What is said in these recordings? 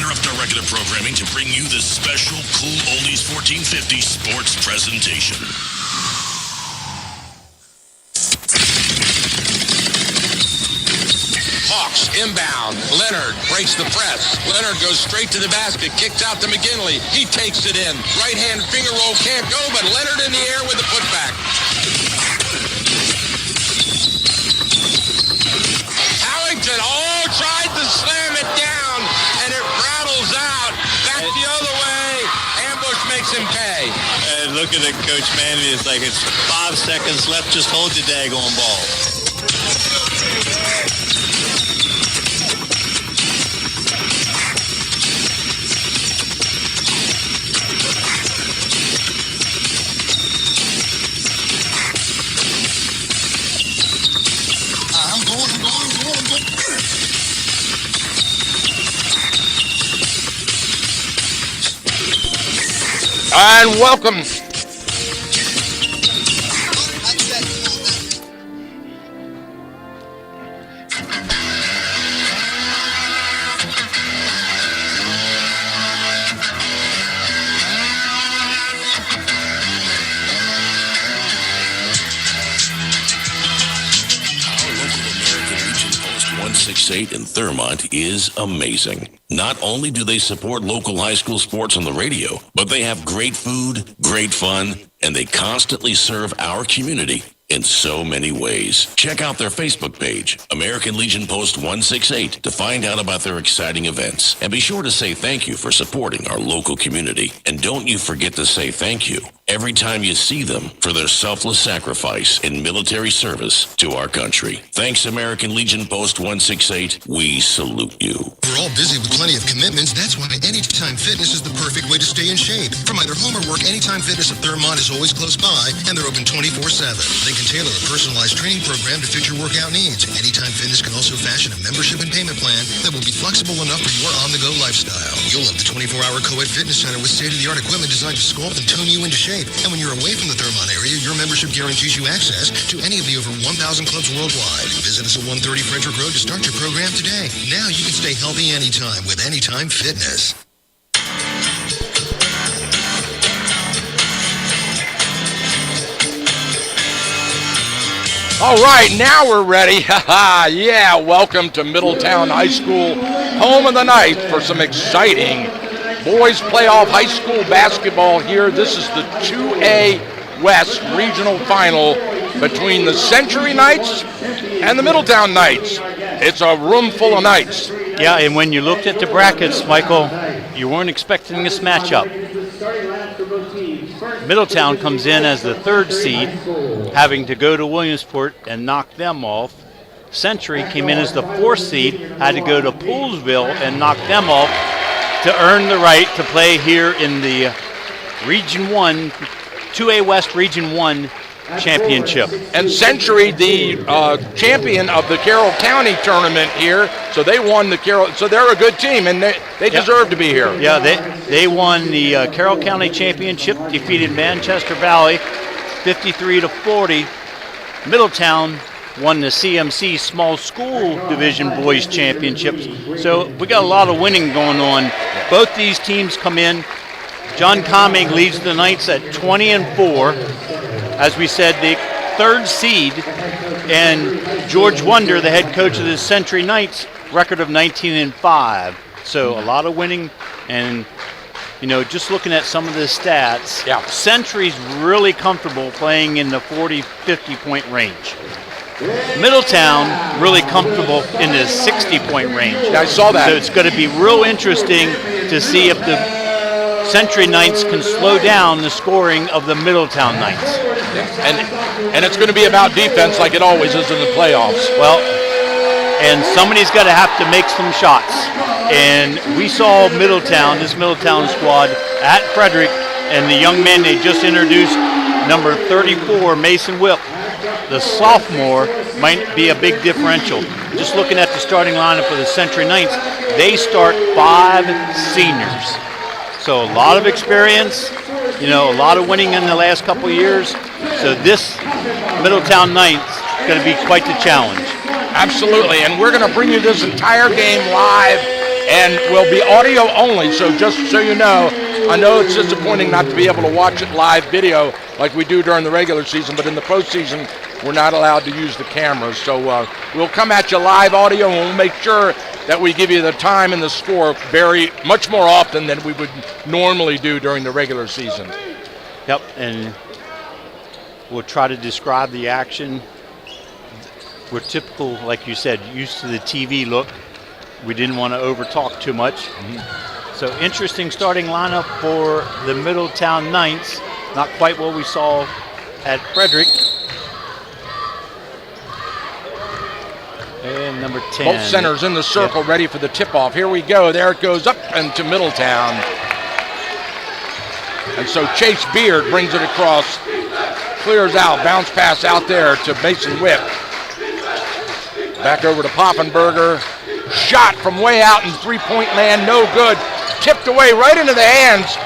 interrupt our regular programming to bring you this special Cool Oldies 1450 sports presentation. Hawks inbound. Leonard breaks the press. Leonard goes straight to the basket. Kicked out to McGinley. He takes it in. Right hand finger roll can't go, but Leonard in the air with the putback. Harrington tried to slam it down, and it rattles out. Back the other way. Ambush makes him pay. And look at it, Coach Manny. It's like it's 5 seconds left. Just hold the daggone ball. And welcome. In Thurmont is amazing. Not only do they support local high school sports on the radio, but they have great food, great fun, and they constantly serve our community in so many ways. Check out their Facebook page, American Legion Post 168, to find out about their exciting events. And be sure to say thank you for supporting our local community. And don't you forget to say thank you every time you see them for their selfless sacrifice in military service to our country. Thanks, American Legion Post 168. We salute you. We're all busy with plenty of commitments. That's why Anytime Fitness is the perfect way to stay in shape. From either home or work, Anytime Fitness at Thurmont is always close by, and they're open 24/7. They can tailor a personalized training program to fit your workout needs. Anytime Fitness can also fashion a membership and payment plan that will be flexible enough for your on-the-go lifestyle. You'll love the 24-hour co-ed fitness center with state-of-the-art equipment designed to sculpt and tone you into shape. And when you're away from the Thurmont area, your membership guarantees you access to any of the over 1,000 clubs worldwide. Visit us at 130 Frederick Road to start your program today. Now you can stay healthy anytime with Anytime Fitness. All right, now we're ready. Yeah, welcome to Middletown High School, home of the night for some exciting boys playoff high school basketball here. This is the 2A West regional final between the Century Knights and the Middletown Knights. It's a room full of Knights. Yeah, and when you looked at the brackets, Michael, you weren't expecting this matchup. Middletown comes in as the 3rd seed, having to go to Williamsport and knock them off. Century came in as the 4th seed, had to go to Poolesville and knock them off to earn the right to play here in the Region 1, 2A West Region 1 championship. And Century, the champion of the Carroll County tournament here, so they won the Carroll, so they're a good team, and they deserve to be here. Yeah, they won the Carroll County championship, defeated Manchester Valley 53-40. Middletown won the CMC Small School Division Boys Championships. So we got a lot of winning going on. Both these teams come in. John Coming leads the Knights at 20-4. As we said, the 3rd seed, and George Wonder, the head coach of the Century Knights, record of 19-5. So a lot of winning, and you know, just looking at some of the stats, Century's really comfortable playing in the 40-50 point range. Middletown really comfortable in the 60-point range. Yeah, I saw that. So it's going to be real interesting to see if the Century Knights can slow down the scoring of the Middletown Knights. And it's going to be about defense like it always is in the playoffs. Well, and somebody's got to have to make some shots. And we saw this Middletown squad at Frederick, and the young man they just introduced, number 34, Mason Whip, the sophomore, might be a big differential. Just looking at the starting lineup for the Century Knights, they start 5 seniors. So a lot of experience, you know, a lot of winning in the last couple of years. So this Middletown Knights is going to be quite the challenge. Absolutely, and we're going to bring you this entire game live and will be audio only. So just so you know, I know it's disappointing not to be able to watch it live video like we do during the regular season, but in the postseason, we're not allowed to use the cameras. So we'll come at you live audio, and we'll make sure that we give you the time and the score very much more often than we would normally do during the regular season. Yep, and we'll try to describe the action. We're typical, like you said, used to the TV look. We didn't want to over-talk too much. So interesting starting lineup for the Middletown Knights. Not quite what we saw at Frederick. And number 10. Both centers in the circle, ready for the tip-off. Here we go. There it goes up into Middletown. And so Chase Beard brings it across, clears out, bounce pass out there to Mason Whip. Back over to Poffenberger. Shot from way out in three-point land, no good. Tipped away right into the hands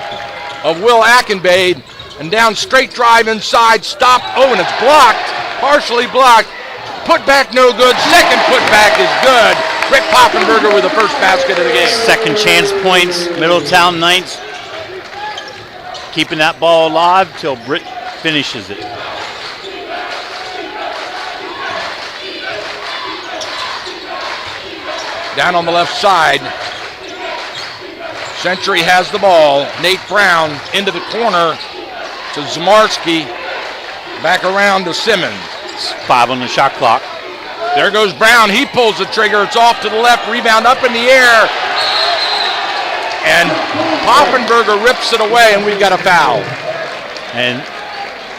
of Will Ackenbade. And down straight drive inside, stopped. Oh, and it's blocked, partially blocked. Put back no good. Second put back is good. Rick Poffenberger with the first basket of the game. Second chance points, Middletown Knights keeping that ball alive till Britt finishes it. Down on the left side, Century has the ball. Nate Brown into the corner to Zamarski. Back around to Simmons. 5 on the shot clock. There goes Brown. He pulls the trigger. It's off to the left. Rebound up in the air. And Poffenberger rips it away, and we've got a foul. And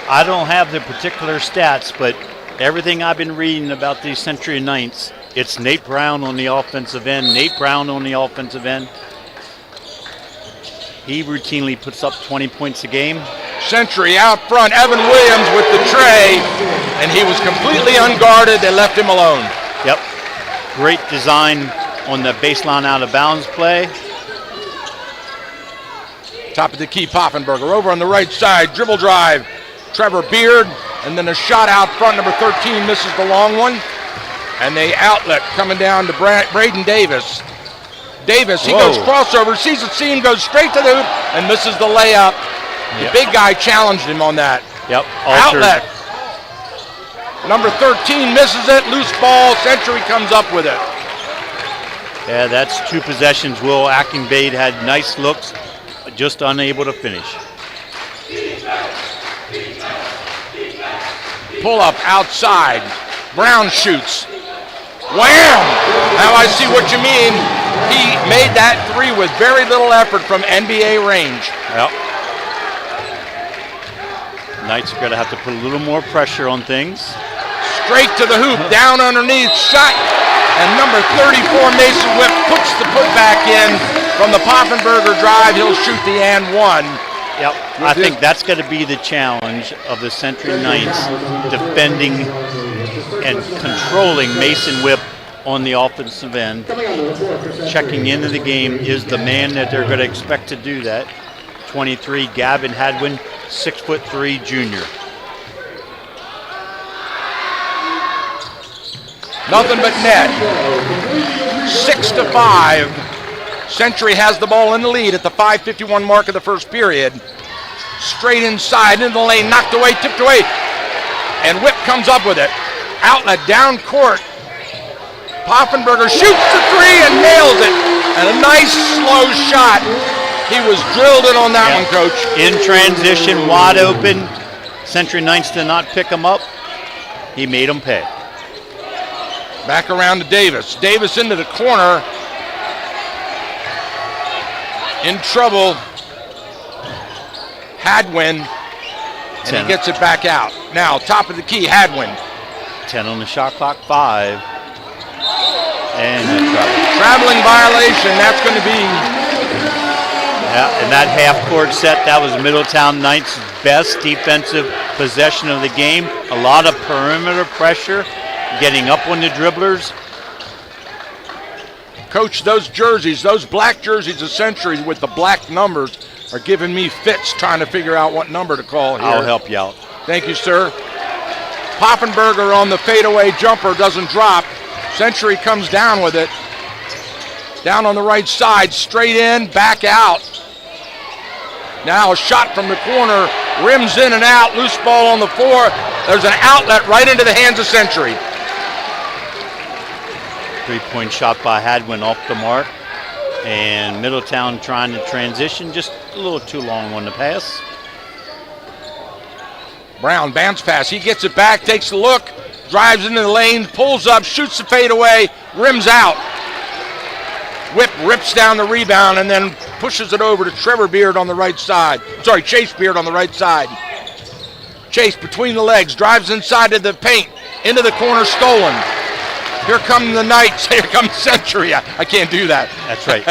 I don't have the particular stats, but everything I've been reading about these Century Knights, it's Nate Brown on the offensive end. Nate Brown on the offensive end. He routinely puts up 20 points a game. Century out front. Evan Williams with the tray, and he was completely unguarded. They left him alone. Yep. Great design on the baseline out of bounds play. Top of the key, Poffenberger over on the right side. Dribble drive. Trevor Beard, and then a shot out front. Number 13 misses the long one. And the outlet coming down to Braden Davis. Davis, he goes crossover, sees the seam, goes straight to the hoop, and misses the layup. The big guy challenged him on that. Yep. Outlet. Number 13 misses it, loose ball. Century comes up with it. Yeah, that's 2 possessions. Will Ackenbade had nice looks, just unable to finish. Pull up outside. Brown shoots. Wham! Now I see what you mean. He made that 3 with very little effort from NBA range. Yep. Knights are going to have to put a little more pressure on things. Straight to the hoop, down underneath, shot. And number 34, Mason Whip, puts the putback in from the Poffenberger drive. He'll shoot the and one. Yep. I think that's going to be the challenge of the Century Knights, defending and controlling Mason Whip on the offensive end. Checking into the game is the man that they're going to expect to do that. 23, Gavin Hadwin, 6'3" junior. Nothing but net. 6-5. Century has the ball in the lead at the 5:51 mark of the first period. Straight inside, into the lane, knocked away, tipped away. And Whip comes up with it. Outlet down court. Poffenberger shoots the 3 and nails it. And a nice slow shot. He was drilled in on that one, Coach. In transition, wide open. Century Knights did not pick him up. He made him pay. Back around to Davis. Davis into the corner. In trouble. Hadwin. And he gets it back out. Now, top of the key, Hadwin. 10 on the shot clock, 5. And a traveling violation, that's going to be. Yeah, and that half-court set, that was Middletown Knights' best defensive possession of the game. A lot of perimeter pressure, getting up on the dribblers. Coach, those jerseys, those black jerseys of Century with the black numbers are giving me fits trying to figure out what number to call here. I'll help you out. Thank you, sir. Poffenberger on the fadeaway jumper doesn't drop. Century comes down with it. Down on the right side, straight in, back out. Now a shot from the corner, rims in and out, loose ball on the floor. There's an outlet right into the hands of Century. 3-point shot by Hadwin off the mark. And Middletown trying to transition, just a little too long on the pass. Brown, bounce pass, he gets it back, takes a look, drives into the lane, pulls up, shoots the fade away, rims out. Whip rips down the rebound and then pushes it over to Trevor Beard on the right side. Sorry, Chase Beard on the right side. Chase between the legs, drives inside of the paint, into the corner, stolen. Here come the Knights, here comes Century. I can't do that. That's right.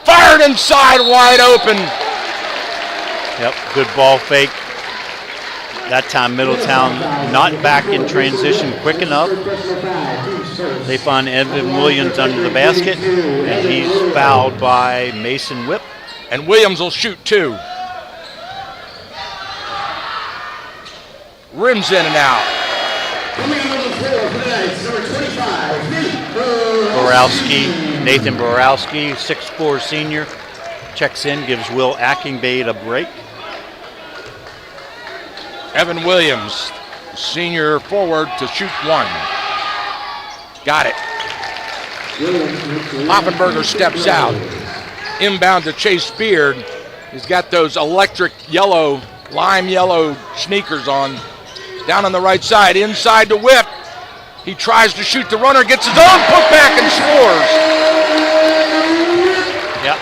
Fired inside, wide open. Yep, good ball fake. That time Middletown not back in transition quick enough. They find Evan Williams under the basket, and he's fouled by Mason Whip. And Williams will shoot 2. Rims in and out. Nathan Borowski, 6'4" senior, checks in, gives Will Ackingbade a break. Evan Williams, senior forward, to shoot 1. Got it. Poffenberger steps out. Inbound to Chase Beard. He's got those electric yellow, lime yellow sneakers on. Down on the right side, inside to Whip. He tries to shoot the runner, gets his own putback and scores. Yep.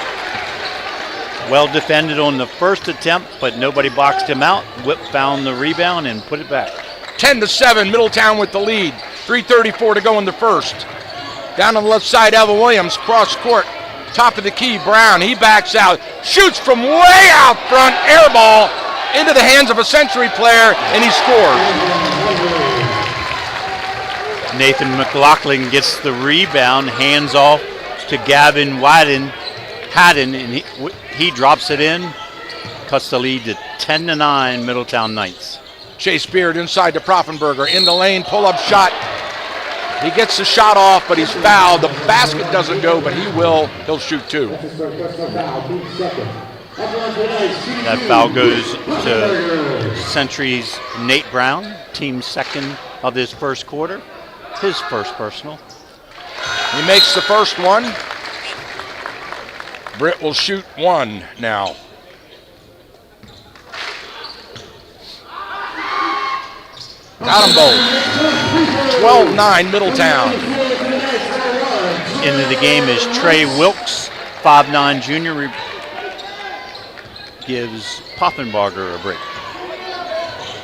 Well defended on the first attempt, but nobody boxed him out. Whip found the rebound and put it back. 10-7, Middletown with the lead. 3:34 to go in the first. Down on the left side, Evan Williams, cross court. Top of the key, Brown, he backs out. Shoots from way out front, air ball into the hands of a Century player, and he scores. Nathan McLaughlin gets the rebound, hands off to Gavin Haddon, and he drops it in, cuts the lead to 10-9 Middletown Knights. Chase Beard inside to Poffenberger, in the lane, pull-up shot. He gets the shot off, but he's fouled. The basket doesn't go, but he will. He'll shoot 2. That foul goes to Century's Nate Brown, team second of this first quarter, his first personal. He makes the first one. Britt will shoot 1 now. Got them both. 12-9 Middletown. Into the game is Trey Wilkes, 5'9" junior, gives Poffenbarger a break.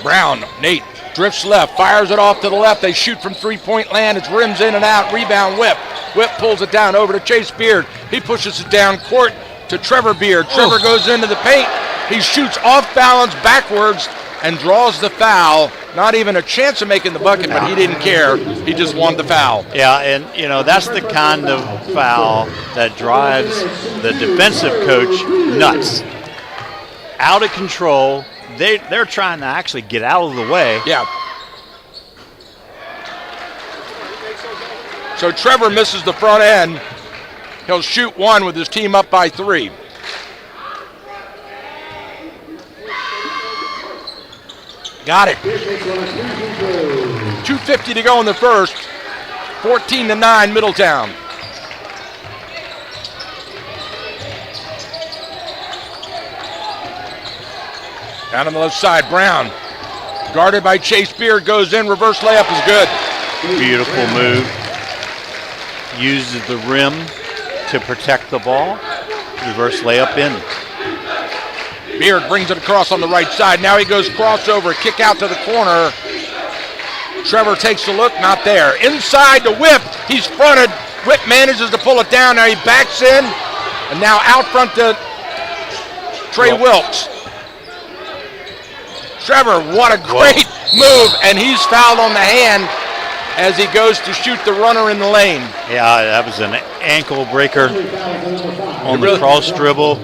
Brown, Nate, drifts left, fires it off to the left. They shoot from three-point land. It's rims in and out. Rebound, Whip. Whip pulls it down over to Chase Beard. He pushes it down court to Trevor Beard. Trevor goes into the paint. He shoots off balance backwards and draws the foul. Not even a chance of making the bucket, but he didn't care. He just wanted the foul. Yeah, and that's the kind of foul that drives the defensive coach nuts. Out of control. They're trying to actually get out of the way. Yeah. So Trevor misses the front end. He'll shoot 1 with his team up by 3. Got it. 2:50 to go in the first. 14-9 Middletown. Down on the left side, Brown. Guarded by Chase Beard, goes in, reverse layup is good. Beautiful move. Uses the rim to protect the ball. Reverse layup in. Beard brings it across on the right side. Now he goes crossover, kick out to the corner. Trevor takes a look, not there. Inside to Whip, he's fronted. Whip manages to pull it down. Now he backs in, and now out front to Trey Wilkes. Trevor, what a great move, and he's fouled on the hand as he goes to shoot the runner in the lane. Yeah, that was an ankle breaker on the cross dribble.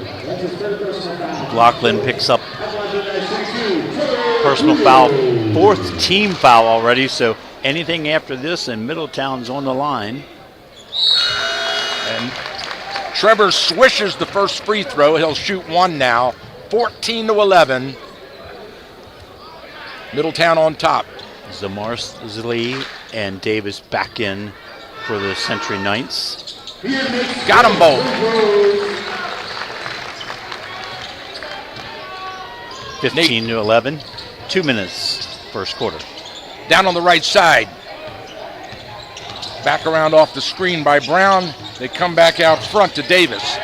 McLaughlin picks up personal foul, 4th team foul already, so anything after this and Middletown's on the line. And Trevor swishes the first free throw. He'll shoot one now. 14-11. Middletown on top. Zamarsley and Davis back in for the Century Knights. Got them both. 15-11. 2 minutes first quarter. Down on the right side. Back around off the screen by Brown. They come back out front to Davis.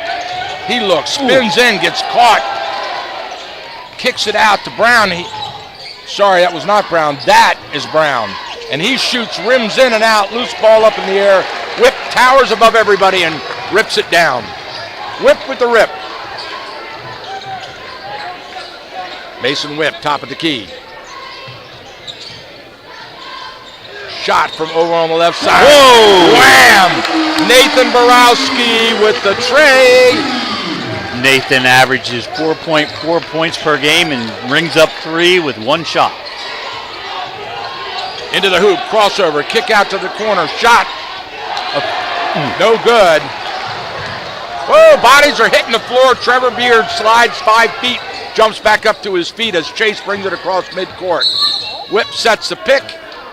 He looks, spins in, gets caught. Kicks it out to Brown. Sorry, that was not Brown. That is Brown. And he shoots, rims in and out, loose ball up in the air. Whip towers above everybody and rips it down. Whip with the rip. Mason Whip, top of the key. Shot from over on the left side. Whoa! Wham! Nathan Borowski with the tray. Nathan averages 4.4 points per game and rings up 3 with 1 shot. Into the hoop, crossover, kick out to the corner, shot. No good. Whoa, bodies are hitting the floor. Trevor Beard slides 5 feet, jumps back up to his feet as Chase brings it across midcourt. Whip sets the pick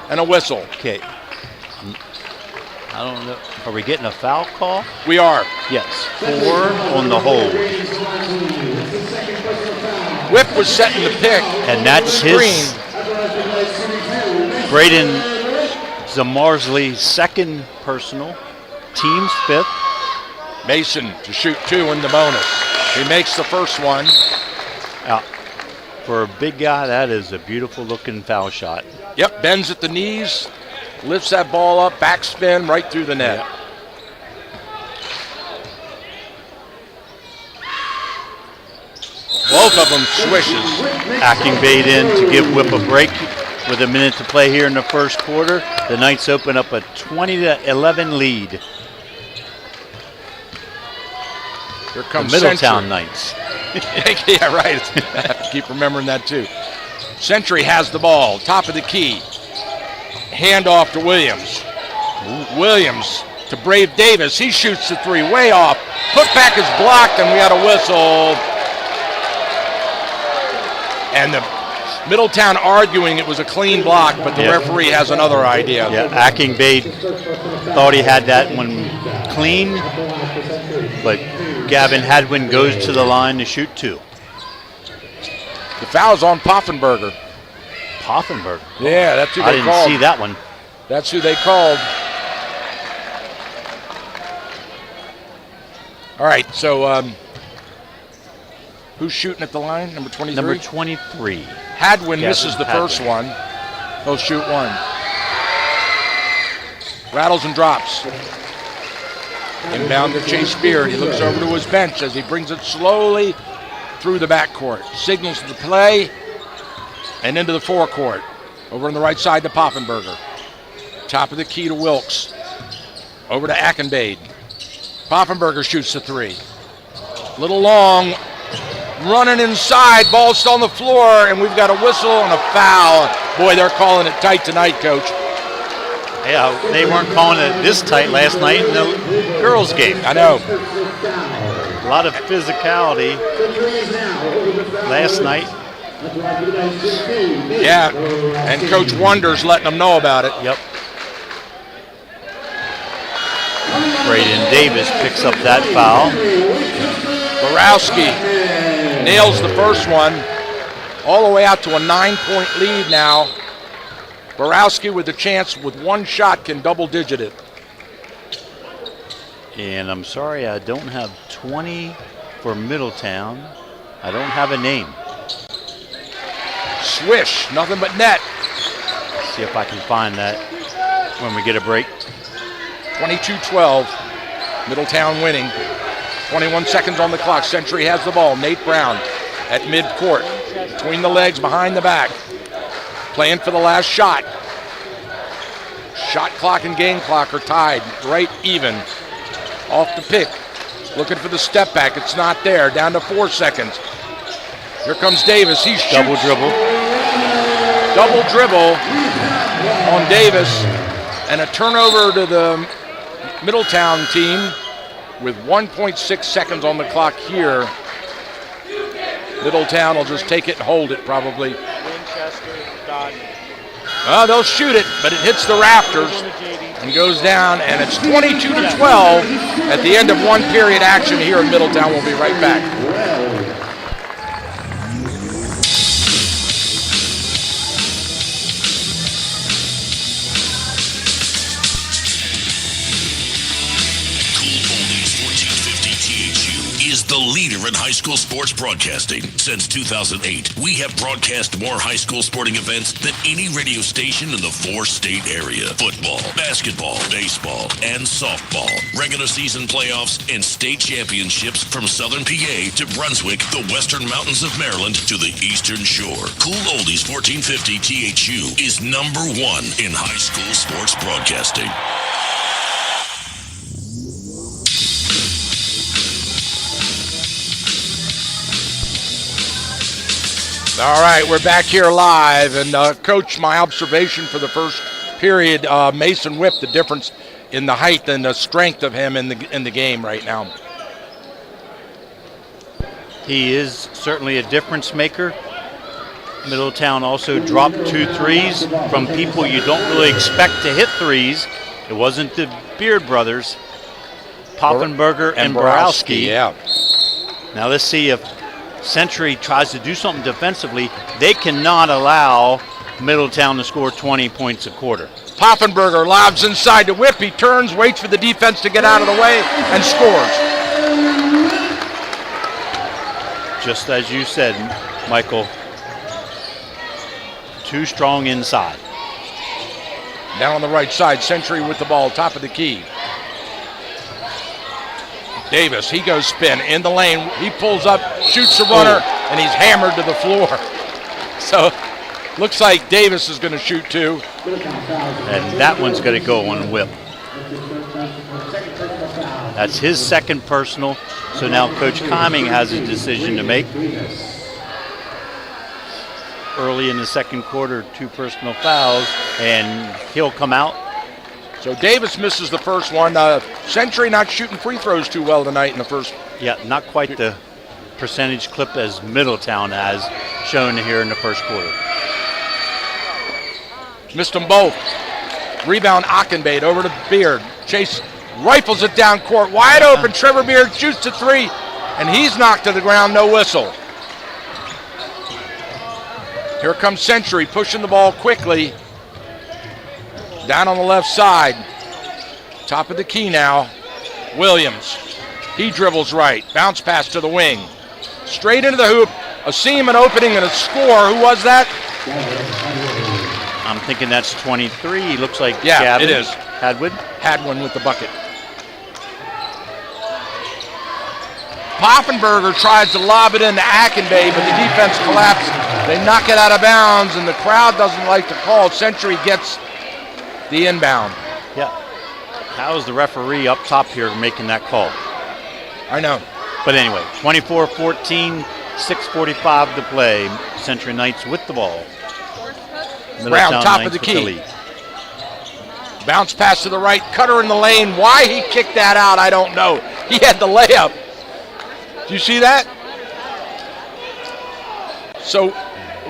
and a whistle. Okay. I don't know. Are we getting a foul call? We are. Yes. 4 on the hold. Whip was setting the pick. And that's his. Braden Zamarsley's second personal. Team's 5th. Mason to shoot 2 in the bonus. He makes the first one. For a big guy, that is a beautiful looking foul shot. Yep, bends at the knees, lifts that ball up, backspin right through the net. Yep. Both of them swishes. Ackingbade in to give Whip a break with a minute to play here in the first quarter. The Knights open up a 20-11 lead. Here comes the Middletown Century. Knights. Yeah, right. I have to keep remembering that too. Century has the ball, top of the key. Handoff to Williams. Williams to Brave Davis. He shoots the 3 way off. Putback is blocked and we got a whistle. And the Middletown arguing it was a clean block, but the referee has another idea. Yeah, Ackingbade thought he had that one clean, but Gavin Hadwin goes to the line to shoot 2. The foul's on Poffenberger. Poffenberger? Yeah, that's who they called. I didn't see that one. That's who they called. All right, so who's shooting at the line? Number 23? Number 23. Hadwin Gavin misses the Hadwin. first one. He'll shoot 1. Rattles and drops. Inbound to Chase Beard. He looks over to his bench as he brings it slowly through the backcourt. Signals the play and into the forecourt. Over on the right side to Poffenberger. Top of the key to Wilkes. Over to Ackingbade. Poffenberger shoots the 3. Little long. Running inside. Ball still on the floor. And we've got a whistle and a foul. Boy, they're calling it tight tonight, Coach. Yeah, they weren't calling it this tight last night in the girls' game. I know. A lot of physicality last night. Yeah, and Coach Wonders letting them know about it. Yep. Braden Davis picks up that foul. Borowski nails the first one. All the way out to a 9-point lead now. Borowski with a chance with 1 shot can double-digit it. And I'm sorry I don't have 20 for Middletown. I don't have a name. Swish, nothing but net. See if I can find that when we get a break. 22-12, Middletown winning. 21 seconds on the clock. Century has the ball. Nate Brown at midcourt. Between the legs, behind the back. Playing for the last shot. Shot clock and game clock are tied right even. Off the pick. Looking for the step back. It's not there. Down to 4 seconds. Here comes Davis. He shoots. Double dribble. Double dribble on Davis. And a turnover to the Middletown team. with 1.6 seconds on the clock here. Middletown will just take it and hold it probably. Well, they'll shoot it, but it hits the rafters and goes down, and it's 22-12 at the end of one period action here in Middletown. We'll be right back. Is the leader in high school sports broadcasting. Since 2008, we have broadcast more high school sporting events than any radio station in the 4-state area. Football, basketball, baseball, and softball. Regular season playoffs and state championships from Southern PA to Brunswick, the Western Mountains of Maryland to the Eastern Shore. Cool Oldies 1450 THU is number one in high school sports broadcasting. All right, we're back here live, and Coach, my observation for the first period, Mason Whip, the difference in the height and the strength of him in the game right now. He is certainly a difference maker. Middletown also dropped 2 threes from people you don't really expect to hit threes. It wasn't the Beard brothers, Poffenberger and Borowski. Yeah. Now let's see if Century tries to do something defensively. They cannot allow Middletown to score 20 points a quarter. Poffenberger lobs inside to Whip. He turns, waits for the defense to get out of the way, and scores. Just as you said, Michael, too strong inside. Down on the right side, Century with the ball, top of the key. Davis, he goes spin in the lane. He pulls up, shoots the runner, and he's hammered to the floor. So, looks like Davis is going to shoot too. And that one's going to go on Whip. That's his second personal. So now Coach Coming has a decision to make. Early in the second quarter, 2 personal fouls, and he'll come out. So Davis misses the first one. Century not shooting free throws too well tonight in the first. Yeah, not quite the percentage clip as Middletown has shown here in the first quarter. Missed them both. Rebound Ockenbade over to Beard. Chase rifles it down court. Wide open. Trevor Beard shoots a 3, and he's knocked to the ground. No whistle. Here comes Century pushing the ball quickly. Down on the left side. Top of the key now. Williams. He dribbles right. Bounce pass to the wing. Straight into the hoop. A seam, an opening, and a score. Who was that? I'm thinking that's 23. Looks like Yeah, Gavin it is. Hadwood. Hadwin with the bucket. Poffenberger tries to lob it into Ackenbay, but the defense collapses. They knock it out of bounds, and the crowd doesn't like to call. Century gets the inbound. Yeah. How is the referee up top here making that call? I know. But anyway, 24-14, 6:45 to play. Century Knights with the ball. Brown, top of Knights the with key. lead. Bounce pass to the right, Cutter in the lane. Why he kicked that out, I don't know. He had the layup. Do you see that? So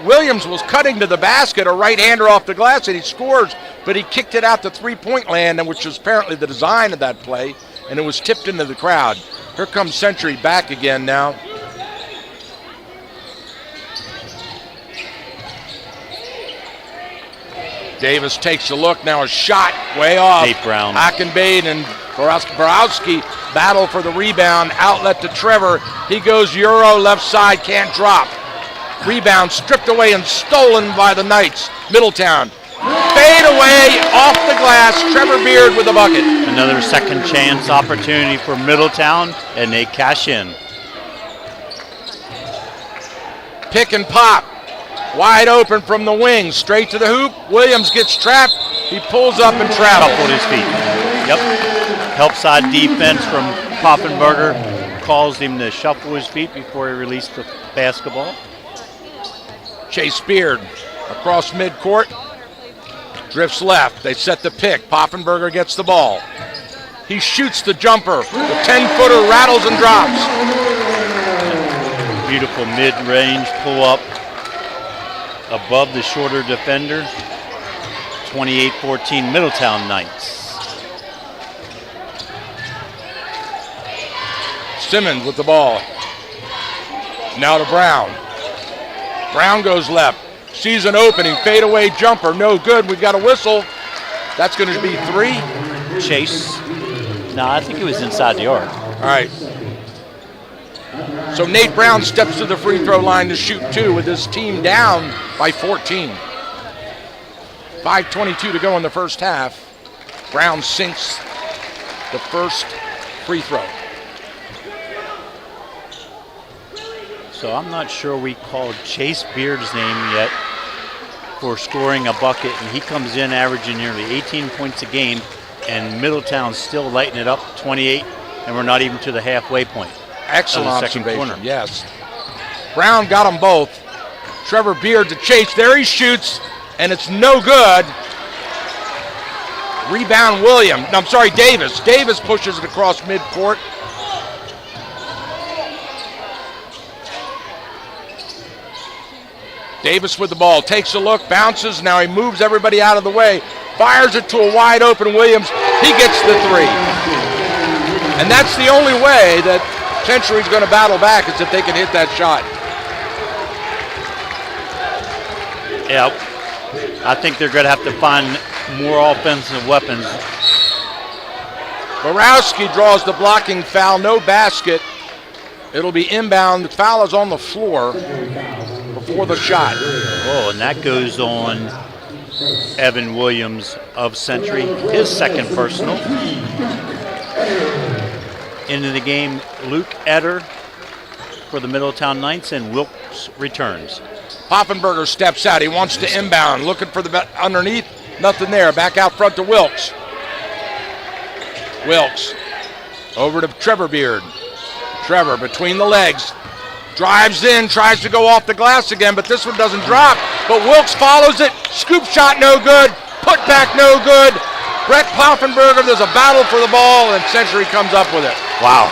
Williams was cutting to the basket, a right-hander off the glass, and he scores, but he kicked it out to three-point land, which was apparently the design of that play, and it was tipped into the crowd. Here comes Century back again now. Davis takes a look, now a shot way off. Nate Brown. Ackenbade and Borowski battle for the rebound, outlet to Trevor. He goes Euro left side, can't drop. Rebound stripped away and stolen by the Knights. Middletown. Fade away off the glass. Trevor Beard with a bucket. Another second chance opportunity for Middletown, and they cash in. Pick and pop. Wide open from the wing. Straight to the hoop. Williams gets trapped. He pulls up and travels. Shuffled his feet. Yep. Help side defense from Poffenberger. Calls him to shuffle his feet before he released the basketball. Chase Beard across midcourt. Drifts left. They set the pick. Poffenberger gets the ball. He shoots the jumper. The 10-footer rattles and drops. Beautiful mid-range pull-up above the shorter defender. 28-14 Middletown Knights. Simmons with the ball. Now to Brown. Brown goes left. Sees an opening. Fadeaway jumper. No good. We've got a whistle. That's going to be 3. Chase. No, I think it was inside the arc. All right. So Nate Brown steps to the free throw line to shoot 2 with his team down by 14. 5:22 to go in the first half. Brown sinks the first free throw. So I'm not sure we called Chase Beard's name yet for scoring a bucket, and he comes in averaging nearly 18 points a game, and Middletown's still lighting it up, 28, and we're not even to the halfway point. Excellent of the second observation, corner. yes. Brown got them both. Trevor Beard to Chase. There he shoots, and it's no good. Rebound Davis. Davis pushes it across midcourt. Davis with the ball, takes a look, bounces, now he moves everybody out of the way, fires it to a wide open Williams. He gets the 3. And that's the only way that Century's going to battle back is if they can hit that shot. Yeah, I think they're going to have to find more offensive weapons. Borowski draws the blocking foul, no basket. It'll be inbound. The foul is on the floor before the shot. Oh, and that goes on Evan Williams of Century, his second personal. Into the game, Luke Etter for the Middletown Knights, and Wilkes returns. Poffenberger steps out. He wants to inbound, looking for the underneath. Nothing there. Back out front to Wilkes. Wilkes over to Trevor Beard. Trevor between the legs. Drives in, tries to go off the glass again, but this one doesn't drop. But Wilkes follows it. Scoop shot no good. Put back no good. Brett Poffenberger, there's a battle for the ball, and Century comes up with it. Wow.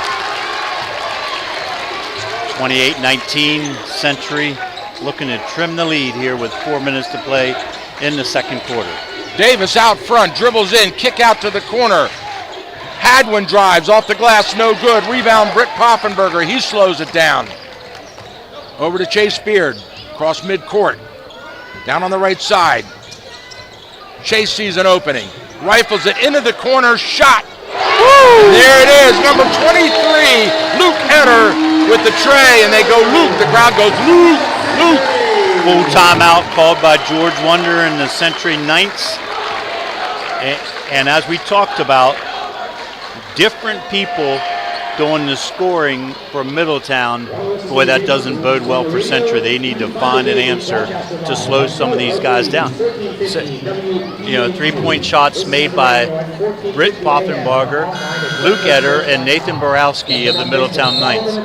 28-19, Century looking to trim the lead here with 4 minutes to play in the second quarter. Davis out front, dribbles in, kick out to the corner. Hadwin drives off the glass, no good. Rebound, Britt Poffenberger, he slows it down. Over to Chase Beard, across midcourt. Down on the right side. Chase sees an opening. Rifles it into the corner, shot. Woo! There it is, number 23, Luke Etter with the tray, and they go Luke. The crowd goes Luke, Luke. Full timeout called by George Wonder and the Century Knights. And as we talked about, different people doing the scoring for Middletown. Boy, that doesn't bode well for Century. They need to find an answer to slow some of these guys down. So, 3-point shots made by Britt Poffenberger, Luke Etter, and Nathan Borowski of the Middletown Knights.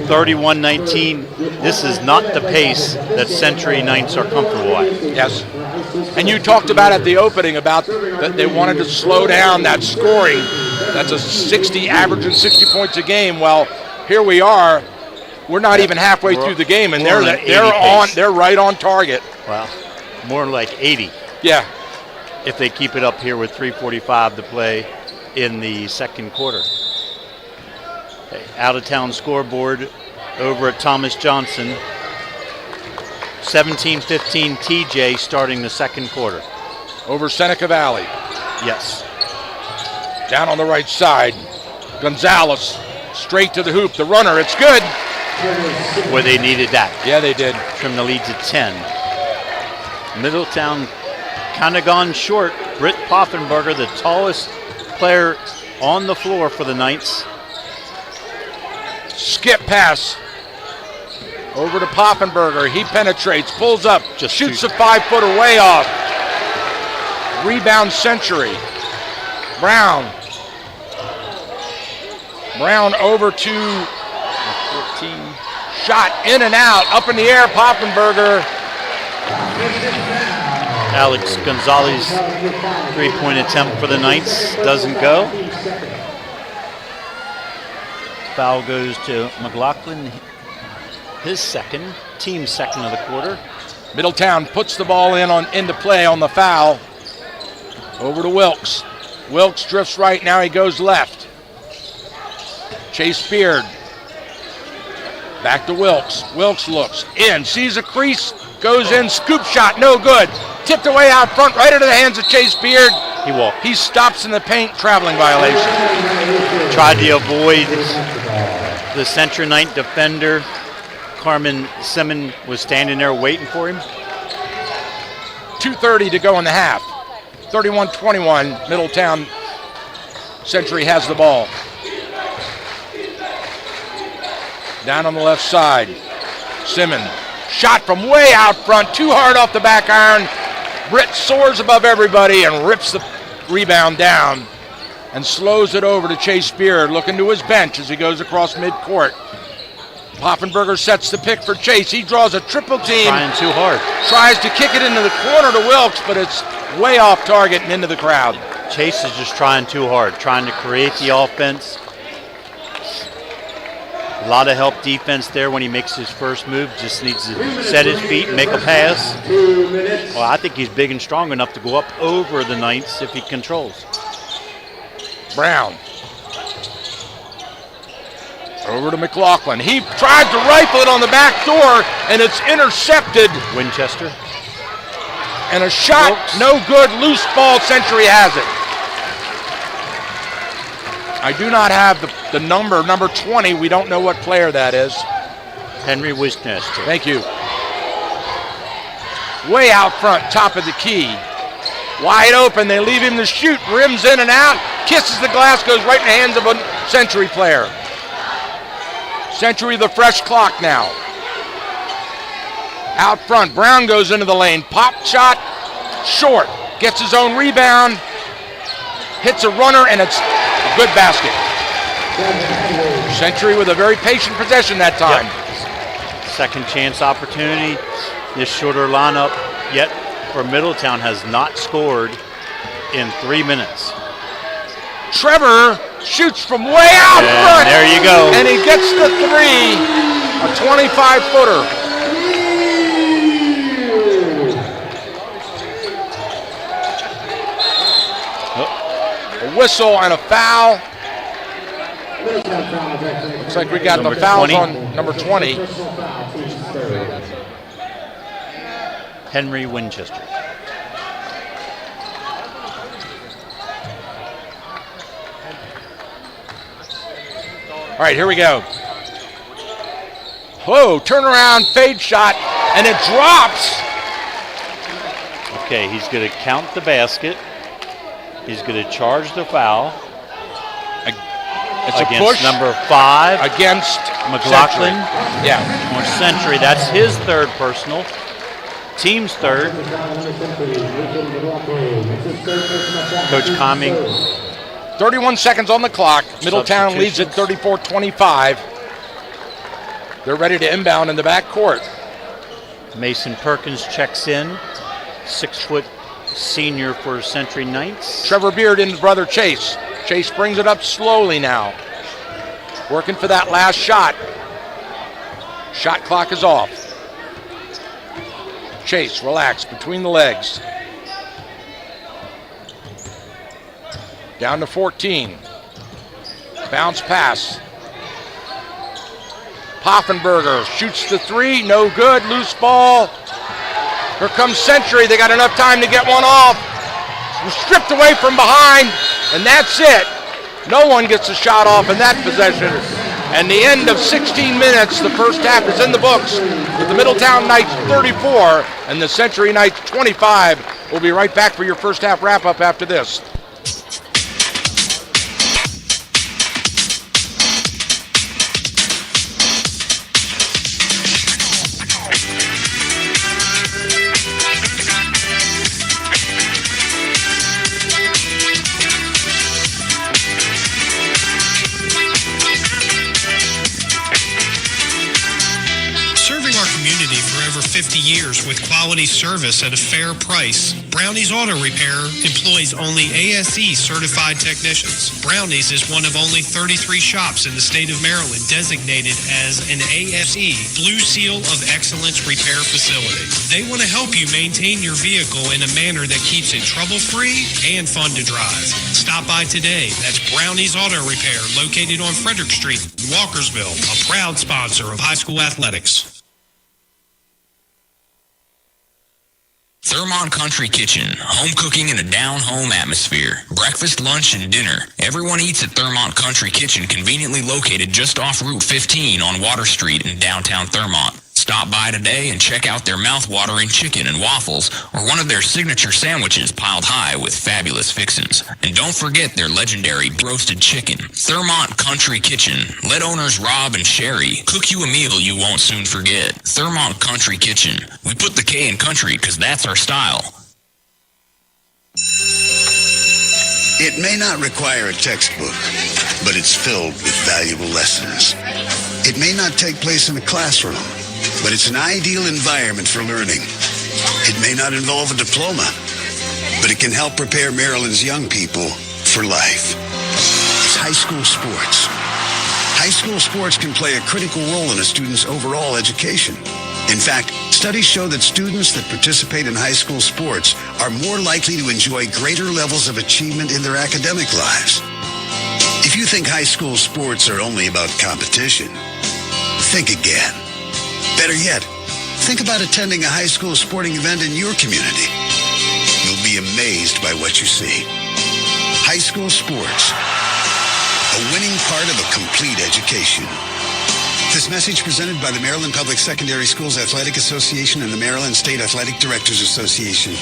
31-19. This is not the pace that Century Knights are comfortable at. Yes. And you talked about at the opening about that they wanted to slow down that scoring. That's a averaging 60 points a game. Well, here we are. We're not even halfway through the game, and they're right on target. Wow, more like 80. Yeah. If they keep it up here with 3:45 to play in the second quarter. Okay, out-of-town scoreboard over at Thomas Johnson. 17-15 TJ starting the second quarter. Over Seneca Valley. Yes. Down on the right side. Gonzalez straight to the hoop. The runner, it's good. Where they needed that. Yeah, they did. Trim the lead to 10. Middletown kind of gone short. Britt Poffenberger, the tallest player on the floor for the Knights. Skip pass. Over to Poffenberger. He penetrates, pulls up, shoots a 5-footer way off. Rebound Century. Brown over to 14. Shot in and out, up in the air, Poffenberger. Alex Gonzalez 3-point attempt for the Knights doesn't go. Foul goes to McLaughlin, his second, team second of the quarter. Middletown puts the ball into play on the foul. Over to Wilkes. Wilkes drifts right, now he goes left. Chase Beard. Back to Wilkes. Wilkes looks in, sees a crease, goes in, scoop shot, no good. Tipped away out front, right into the hands of Chase Beard. He walked. He stops in the paint, traveling violation. Tried to avoid the Central Knight defender. Carmen Simmons was standing there waiting for him. 2:30 to go in the half. 31-21, Middletown. Century has the ball. Down on the left side, Simmons. Shot from way out front, too hard off the back iron. Britt soars above everybody and rips the rebound down and slows it over to Chase Beard, looking to his bench as he goes across midcourt. Poffenberger sets the pick for Chase. He draws a triple team. Trying too hard. Tries to kick it into the corner to Wilkes, but it's way off target and into the crowd. Chase is just trying too hard, trying to create the offense. A lot of help defense there when he makes his first move. Just needs to set his feet and make a pass. Well, I think he's big and strong enough to go up over the Knights if he controls. Brown. Over to McLaughlin. He tried to rifle it on the back door, and it's intercepted. Winchester. And a shot, Wilkes. no good, loose ball, Century has it. I do not have the number 20. We don't know what player that is. Henry Winchester. Thank you. Way out front, top of the key. Wide open, they leave him to shoot. Rims in and out, kisses the glass, goes right in the hands of a Century player. Century, the fresh clock now. Out front, Brown goes into the lane. Pop shot, short. Gets his own rebound. Hits a runner, and it's a good basket. Century with a very patient possession that time. Yep. Second chance opportunity. This shorter lineup yet for Middletown has not scored in 3 minutes. Trevor shoots from way out front. There you go. And he gets the three, a 25-footer. A whistle and a foul. Looks like we got Number the fouls 20. on number 20. Henry Winchester. All right, here we go. Whoa, turnaround fade shot, and it drops. Okay, he's going to count the basket. He's going to charge the foul. It's a against push number 5 against McLaughlin. Century. Yeah. Or Century. That's his third personal. Team's third. Coach Coming. 31 seconds on the clock. Middletown leads at 34-25. They're ready to inbound in the backcourt. Mason Perkins checks in. 6-foot senior for Century Knights. Trevor Beard and his brother Chase. Chase brings it up slowly now. Working for that last shot. Shot clock is off. Chase, relax, between the legs. Down to 14. Bounce pass. Poffenberger shoots the three, no good, loose ball. Here comes Century, they got enough time to get one off. Stripped away from behind, and that's it. No one gets a shot off in that possession. And the end of 16 minutes, the first half is in the books with the Middletown Knights 34 and the Century Knights 25. We'll be right back for your first half wrap-up after this. 50 years with quality service at a fair price. Brownie's Auto Repair employs only ASE certified technicians. Brownie's is one of only 33 shops in the state of Maryland designated as an ASE Blue Seal of Excellence repair facility. They want to help you maintain your vehicle in a manner that keeps it trouble-free and fun to drive. Stop by today. That's Brownie's Auto Repair, located on Frederick Street in Walkersville, a proud sponsor of high school athletics. Thermont Country Kitchen, home cooking in a down-home atmosphere. Breakfast, lunch, and dinner. Everyone eats at Thermont Country Kitchen, conveniently located just off Route 15 on Water Street in downtown Thermont. Stop by today and check out their mouth-watering chicken and waffles or one of their signature sandwiches piled high with fabulous fixins. And don't forget their legendary roasted chicken. Thermont Country Kitchen. Let owners Rob and Sherry cook you a meal you won't soon forget. Thermont Country Kitchen. We put the K in country because that's our style. It may not require a textbook, but it's filled with valuable lessons. It may not take place in a classroom, but it's an ideal environment for learning. It may not involve a diploma, but it can help prepare Maryland's young people for life. It's high school sports. High school sports can play a critical role in a student's overall education. In fact, studies show that students that participate in high school sports are more likely to enjoy greater levels of achievement in their academic lives. If you think high school sports are only about competition, think again. Better yet, think about attending a high school sporting event in your community. You'll be amazed by what you see. High school sports, a winning part of a complete education. This message presented by the Maryland Public Secondary Schools Athletic Association and the Maryland State Athletic Directors Association.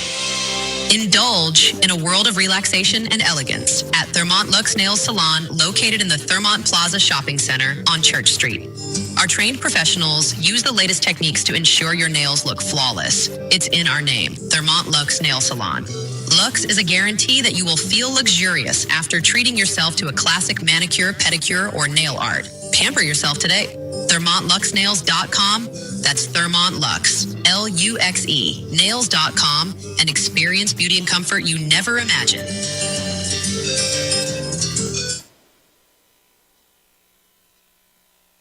Indulge in a world of relaxation and elegance at Thermont Lux Nails Salon, located in the Thermont Plaza Shopping Center on Church Street. Our trained professionals use the latest techniques to ensure your nails look flawless. It's in our name, Thermont Lux Nail Salon. Lux is a guarantee that you will feel luxurious after treating yourself to a classic manicure, pedicure, or nail art. Pamper yourself today. ThermontLuxNails.com. That's Thermont Lux, Luxe, nails.com, and experience beauty and comfort you never imagined.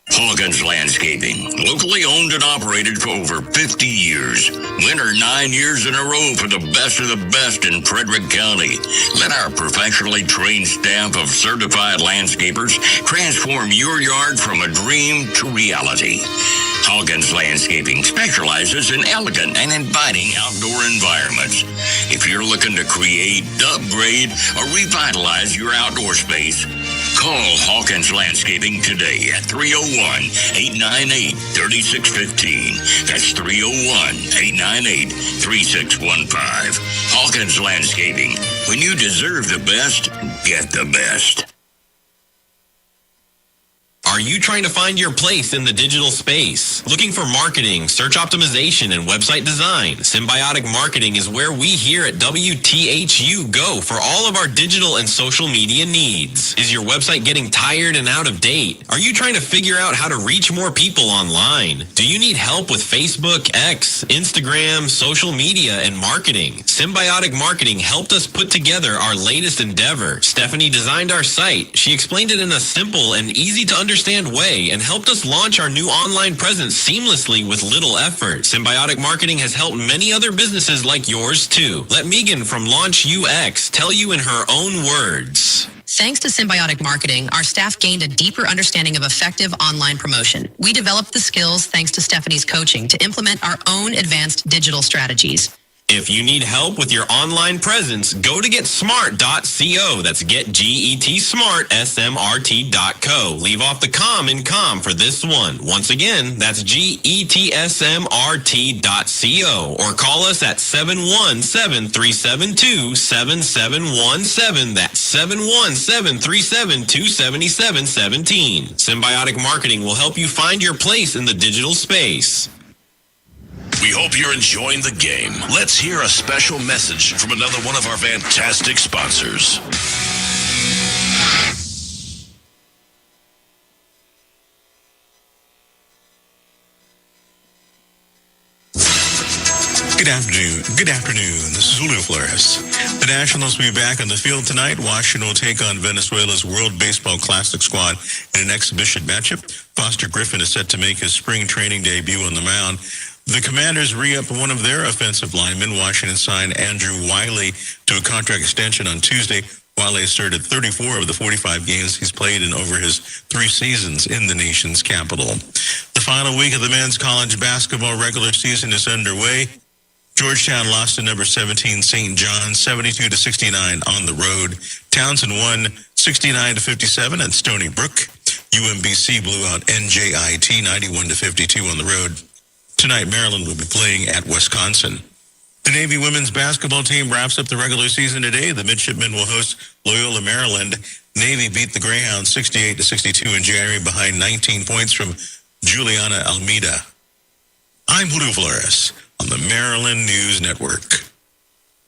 Hawkins Landscaping, locally owned and operated for over 50 years. Winner 9 years in a row for the best of the best in Frederick County. Let our professionally trained staff of certified landscapers transform your yard from a dream to reality. Hawkins Landscaping specializes in elegant and inviting outdoor environments. If you're looking to create, upgrade, or revitalize your outdoor space, call Hawkins Landscaping today at 301-898-3615. That's 301-898-3615. Hawkins Landscaping. When you deserve the best, get the best. Are you trying to find your place in the digital space? Looking for marketing, search optimization, and website design? Symbiotic Marketing is where we here at WTHU go for all of our digital and social media needs. Is your website getting tired and out of date? Are you trying to figure out how to reach more people online? Do you need help with Facebook, X, Instagram, social media, and marketing? Symbiotic Marketing helped us put together our latest endeavor. Stephanie designed our site. She explained it in a simple and easy to understand way and helped us launch our new online presence seamlessly with little effort. Symbiotic Marketing has helped many other businesses like yours too. Let Megan from Launch UX tell you in her own words. Thanks to Symbiotic Marketing, our staff gained a deeper understanding of effective online promotion. We developed the skills thanks to Stephanie's coaching to implement our own advanced digital strategies. If you need help with your online presence, go to getsmart.co. That's GetGETSmartSMRT.co. Leave off the com in com for this one. Once again, that's GETSMRT.co. Or call us at 717-372-7717. That's 717-372-7717. Symbiotic Marketing will help you find your place in the digital space. We hope you're enjoying the game. Let's hear a special message from another one of our fantastic sponsors. Good afternoon. This is Julio Flores. The Nationals will be back on the field tonight. Washington will take on Venezuela's World Baseball Classic squad in an exhibition matchup. Foster Griffin is set to make his spring training debut on the mound. The Commanders re-up one of their offensive linemen. Washington signed Andrew Wiley to a contract extension on Tuesday. Wiley started 34 of the 45 games he's played in over his 3 seasons in the nation's capital. The final week of the men's college basketball regular season is underway. Georgetown lost to number 17 St. John's 72-69 on the road. Townsend won 69-57 at Stony Brook. UMBC blew out NJIT 91-52 on the road. Tonight, Maryland will be playing at Wisconsin. The Navy women's basketball team wraps up the regular season today. The midshipmen will host Loyola, Maryland. Navy beat the Greyhounds 68-62 in January behind 19 points from Juliana Almeida. I'm Julio Flores on the Maryland News Network.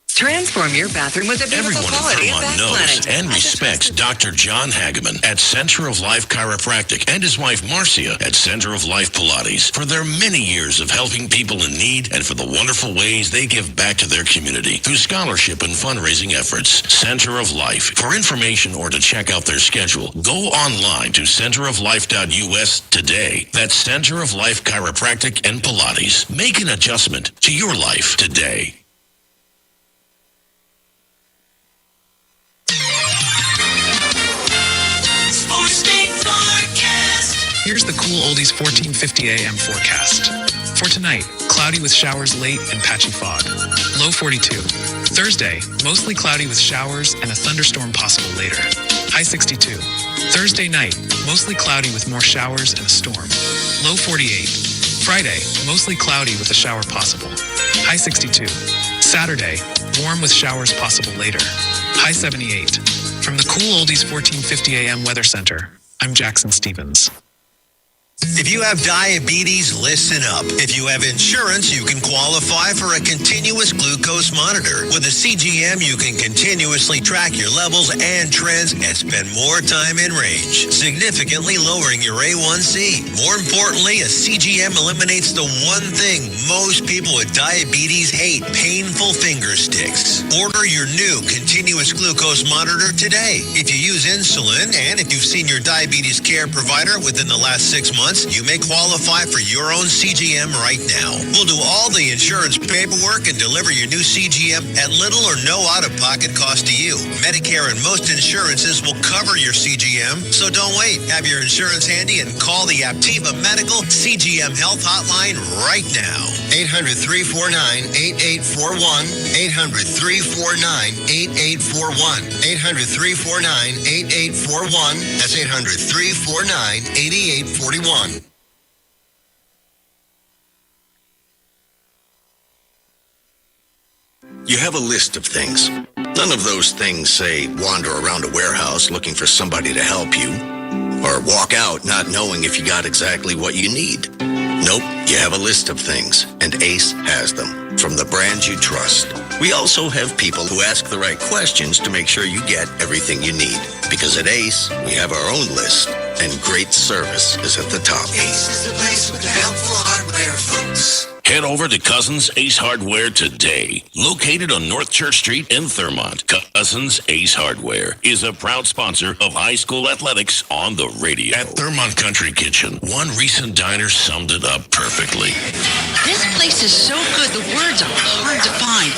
Transform your bathroom with a beautiful Everyone in quality of Vermont bath knows planning. and respects Dr. John Hageman at Center of Life Chiropractic and his wife Marcia at Center of Life Pilates for their many years of helping people in need and for the wonderful ways they give back to their community through scholarship and fundraising efforts. Center of Life. For information or to check out their schedule, go online to centeroflife.us today. That's Center of Life Chiropractic and Pilates. Make an adjustment to your life today. Here's the Cool Oldies 1450 AM forecast. For tonight, cloudy with showers late and patchy fog. Low 42. Thursday, mostly cloudy with showers and a thunderstorm possible later. High 62. Thursday night, mostly cloudy with more showers and a storm. Low 48. Friday, mostly cloudy with a shower possible. High 62. Saturday, warm with showers possible later. High 78. From the Cool Oldies 1450 AM Weather Center, I'm Jackson Stevens. If you have diabetes, listen up. If you have insurance, you can qualify for a continuous glucose monitor. With a CGM, you can continuously track your levels and trends and spend more time in range, significantly lowering your A1C. More importantly, a CGM eliminates the one thing most people with diabetes hate, painful finger sticks. Order your new continuous glucose monitor today. If you use insulin and if you've seen your diabetes care provider within the last 6 months, you may qualify for your own CGM right now. We'll do all the insurance paperwork and deliver your new CGM at little or no out-of-pocket cost to you. Medicare and most insurances will cover your CGM, so don't wait. Have your insurance handy and call the Aptiva Medical CGM Health Hotline right now. 800-349-8841. 800-349-8841. 800-349-8841. That's 800-349-8841. You have a list of things. None of those things say wander around a warehouse looking for somebody to help you, or walk out not knowing if you got exactly what you need. Nope, you have a list of things, and Ace has them, from the brands you trust. We also have people who ask the right questions to make sure you get everything you need. Because at Ace, we have our own list, and great service is at the top. Ace is the place with the helpful hardware, folks. Head over to Cousins Ace Hardware today. Located on North Church Street in Thurmont, Cousins Ace Hardware is a proud sponsor of high school athletics on the radio. At Thurmont Country Kitchen, one recent diner summed it up perfectly. This place is so good, the words are hard to find.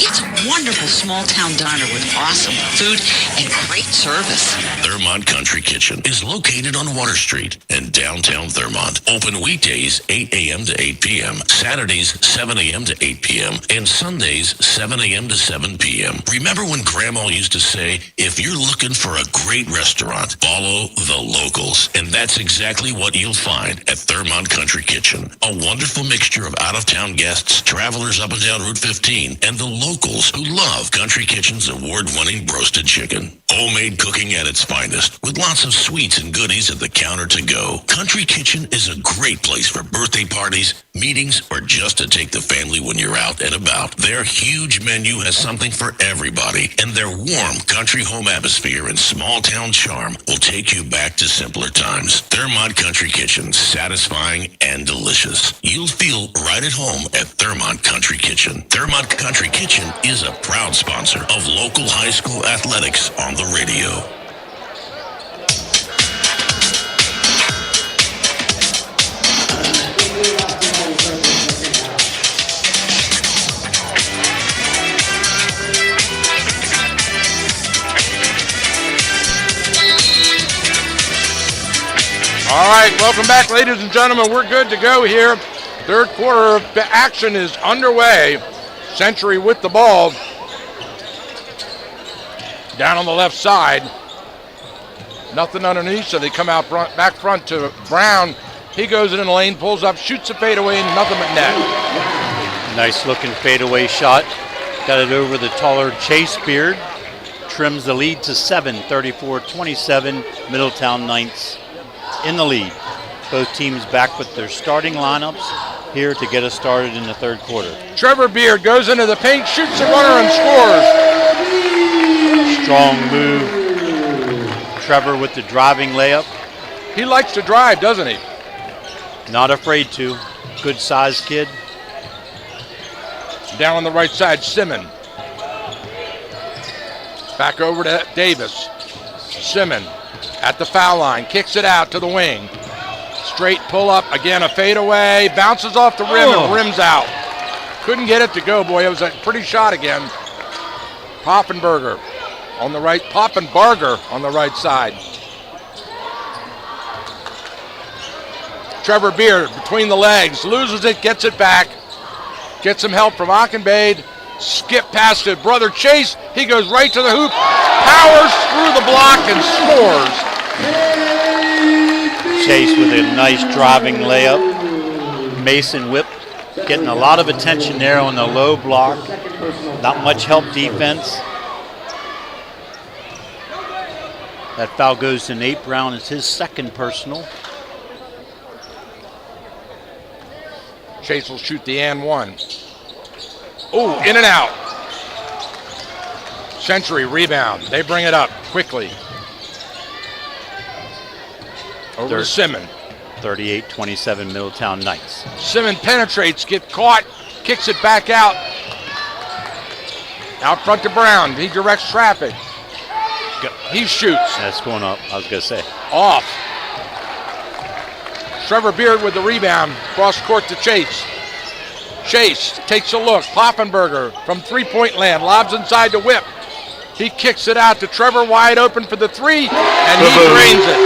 It's a wonderful small-town diner with awesome food and great service. Thurmont Country Kitchen is located on Water Street in downtown Thurmont. Open weekdays 8 a.m. to 8 p.m., Saturdays 7 a.m. to 8 p.m., and Sundays 7 a.m. to 7 p.m. Remember when Grandma used to say, if you're looking for a great restaurant, follow the locals. And that's exactly what you'll find at Thurmont Country Kitchen. A wonderful mixture of out-of-town guests, travelers up and down Route 15, and the locals who love Country Kitchen's award-winning roasted chicken. Homemade cooking at its finest, with lots of sweets and goodies at the counter to go. Country Kitchen is a great place for birthday parties, meetings, or just to take the family when you're out and about. Their huge menu has something for everybody, and their warm country home atmosphere and small town charm will take you back to simpler times. Thurmont Country Kitchen, satisfying and delicious. You'll feel right at home at Thurmont Country Kitchen. Thurmont Country Kitchen is a proud sponsor of local high school athletics on the radio. All right, welcome back, ladies and gentlemen. We're good to go here. Third quarter of action is underway. Century with the ball. Down on the left side. Nothing underneath, so they come out back front to Brown. He goes in the lane, pulls up, shoots a fadeaway, and nothing but net. Nice looking fadeaway shot. Got it over the taller Chase Beard. Trims the lead to 7, 34-27. Middletown Knights in the lead. Both teams back with their starting lineups here to get us started in the third quarter. Trevor Beard goes into the paint, shoots the runner, and scores. Strong move. Trevor with the driving layup. He likes to drive, doesn't he? Not afraid to. Good size kid. Down on the right side, Simmon. Back over to Davis. Simmon at the foul line, kicks it out to the wing. Straight pull up, again a fadeaway, bounces off the rim and rims out. Couldn't get it to go, boy. It was a pretty shot again. Poppenbarger on the right side. Trevor Beard between the legs, loses it, gets it back. Gets some help from Ockenbade. Skip past it, brother Chase. He goes right to the hoop, powers through the block and scores. Chase with a nice driving layup. Mason Whip getting a lot of attention there on the low block. Not much help defense. That foul goes to Nate Brown. It's his second personal. Chase will shoot the and one. Oh, in and out. Century rebound. They bring it up quickly. Over to Simmon. 38-27 Middletown Knights. Simmon penetrates, gets caught, kicks it back out. Out front to Brown. He directs traffic. He shoots. That's going up, I was going to say. Off. Trevor Beard with the rebound. Cross court to Chase. Chase takes a look. Poppenbarger from three-point land. Lobs inside to Whip. He kicks it out to Trevor, wide open for the three, and he drains it.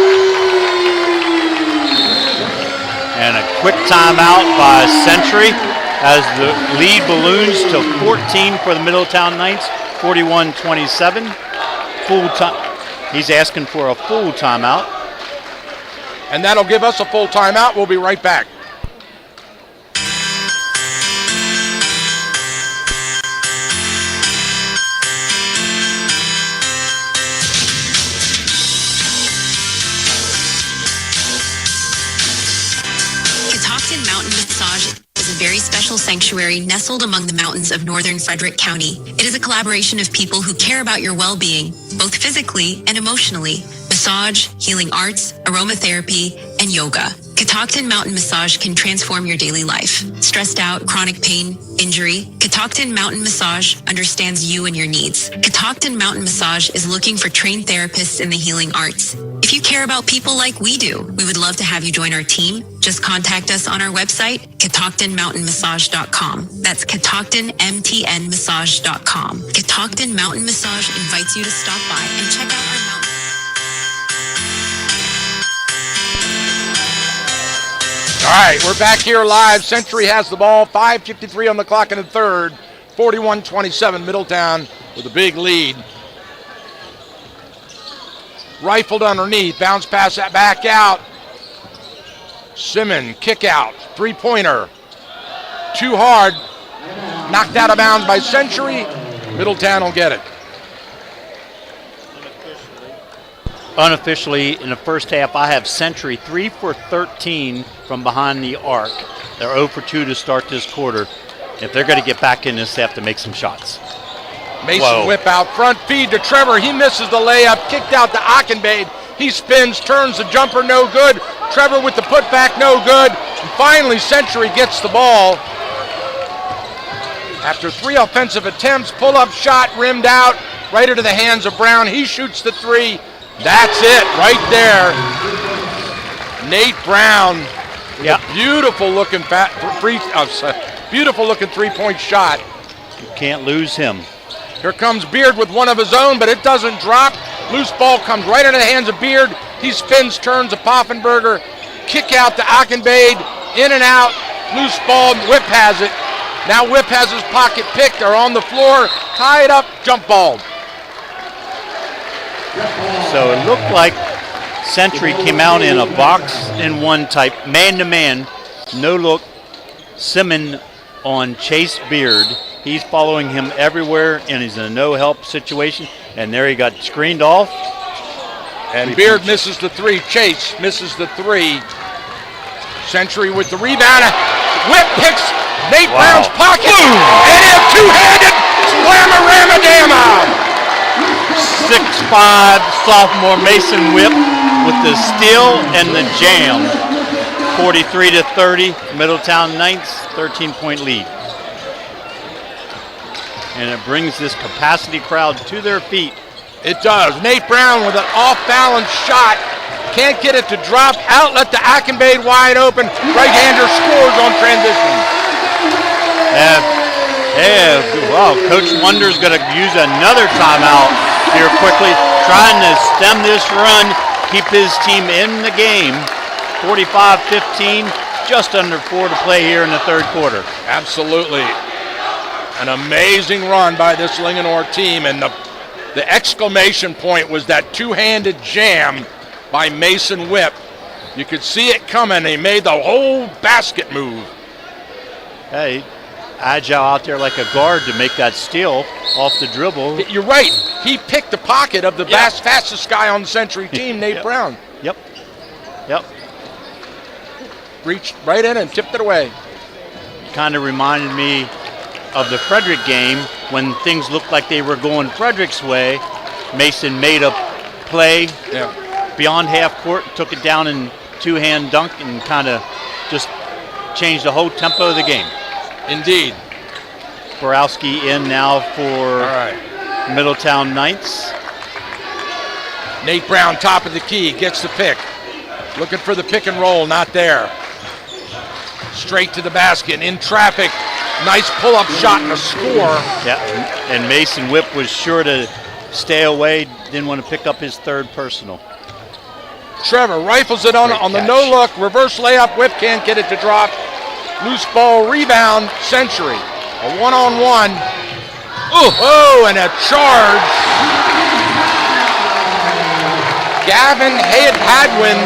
And a quick timeout by Century as the lead balloons to 14 for the Middletown Knights, 41-27. Full time. He's asking for a full timeout. And that'll give us a full timeout. We'll be right back. Very special sanctuary nestled among the mountains of northern Frederick County. It is a collaboration of people who care about your well-being, both physically and emotionally. Massage, healing arts, aromatherapy, and yoga. Catoctin Mountain Massage can transform your daily life. Stressed out, chronic pain, injury? Catoctin Mountain Massage understands you and your needs. Catoctin Mountain Massage is looking for trained therapists in the healing arts. If you care about people like we do, we would love to have you join our team. Just contact us on our website, catoctinmountainmassage.com. That's catoctinmtnmassage.com. Catoctin Mountain Massage invites you to stop by and check out our mountain. All right, we're back here live. Century has the ball. 5:53 on the clock in the third. 41-27, Middletown with a big lead. Rifled underneath, bounce pass that back out. Simmon, kick out, three-pointer. Too hard, knocked out of bounds by Century. Middletown will get it. unofficially in the first half, I have Century 3 for 13 from behind the arc. They're 0 for 2 to start this quarter. If they're going to get back in this, they have to make some shots. Mason whip out front, feed to Trevor. He misses the layup, kicked out to Achenbade. He spins, turns the jumper, no good. Trevor with the putback, no good. And finally, Century gets the ball. After 3 offensive attempts, pull-up shot rimmed out, right into the hands of Brown. He shoots the 3. That's it, right there. Nate Brown with a beautiful-looking three-point shot. You can't lose him. Here comes Beard with one of his own, but it doesn't drop. Loose ball comes right into the hands of Beard. He spins, turns to Poffenberger. Kick out to Achenbade. In and out. Loose ball. Whip has it. Now Whip has his pocket picked. They're on the floor. Tie it up. Jump ball. So it looked like Century came out in a box-and-one type, man-to-man, no-look Simmon on Chase Beard. He's following him everywhere, and he's in a no-help situation. And there he got screened off. And Beard misses the 3. Chase misses the 3. Century with the rebound. Whip picks Nate Brown's pocket. And a two-handed slamma-ramma-damma. 6'5" sophomore Mason Whip with the steal and the jam. 43-30, Middletown Knights, 13-point lead. And it brings this capacity crowd to their feet. It does. Nate Brown with an off-balance shot. Can't get it to drop. Outlet to Achenbade wide open. Right-hander scores on transition. Coach Wonder's going to use another timeout here quickly, trying to stem this run, keep his team in the game. 45-15, just under 4 to play here in the third quarter. Absolutely. An amazing run by this Linganore team, and the exclamation point was that two-handed jam by Mason Whip. You could see it coming. He made the whole basket move. Hey, agile out there like a guard to make that steal off the dribble. You're right. He picked the pocket of the fastest guy on the Century team, Nate Brown. Yep. Reached right in and tipped it away. Kind of reminded me of the Frederick game when things looked like they were going Frederick's way. Mason made a play beyond half court, took it down in two-hand dunk, and kind of just changed the whole tempo of the game. Indeed. Borowski in now for Middletown Knights. Nate Brown, top of the key, gets the pick. Looking for the pick and roll, not there. Straight to the basket, in traffic. Nice pull-up shot and a score. Yeah, and Mason Whip was sure to stay away, didn't want to pick up his third personal. Trevor rifles it on the no-look, reverse layup. Whip can't get it to drop. Loose ball, rebound, Century. A one-on-one. Oh, and a charge. Gavin Hadwin.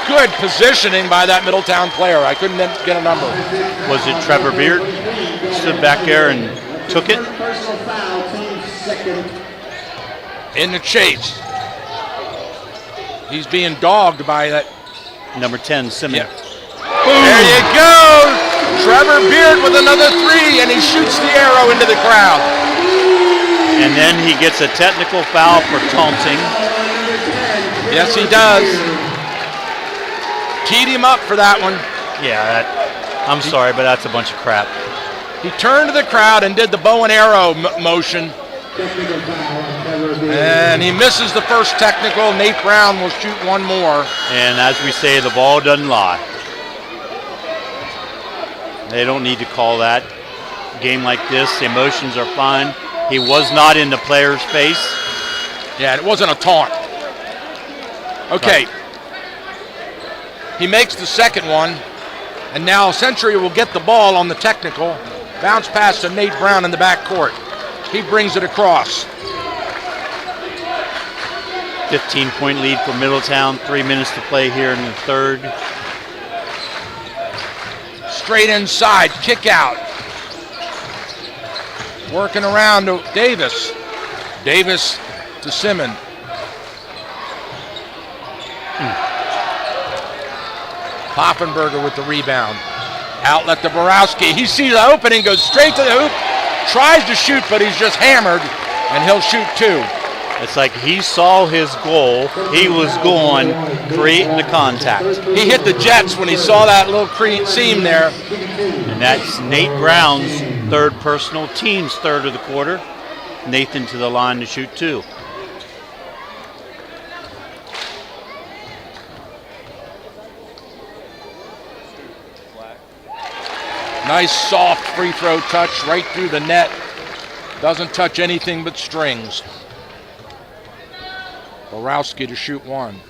Good positioning by that Middletown player. I couldn't get a number. Was it Trevor Beard? Stood back there and took it. In the chase. He's being dogged by that. Number 10, Simmons. There you go. Trevor Beard with another 3, and he shoots the arrow into the crowd. And then he gets a technical foul for taunting. Yes, he does. Teed him up for that one. Yeah, I'm sorry, but that's a bunch of crap. He turned to the crowd and did the bow and arrow motion. And he misses the first technical. Nate Brown will shoot one more. And as we say, the ball doesn't lie. They don't need to call that. Game like this, the emotions are fine. He was not in the player's face. Yeah, it wasn't a taunt. Okay. Right. He makes the second one, and now Century will get the ball on the technical. Bounce pass to Nate Brown in the backcourt. He brings it across. 15-point lead for Middletown. 3 minutes to play here in the third. Straight inside, kick out. Working around to Davis. Davis to Simmons. Poffenberger with the rebound. Outlet to Borowski. He sees the opening, goes straight to the hoop, tries to shoot, but he's just hammered, and he'll shoot 2. It's like he saw his goal. He was going, creating the contact. He hit the Jets when he saw that little seam there. And that's Nate Brown's third personal, team's third of the quarter. Nathan to the line to shoot 2. Nice soft free throw touch right through the net. Doesn't touch anything but strings. Borowski to shoot 1.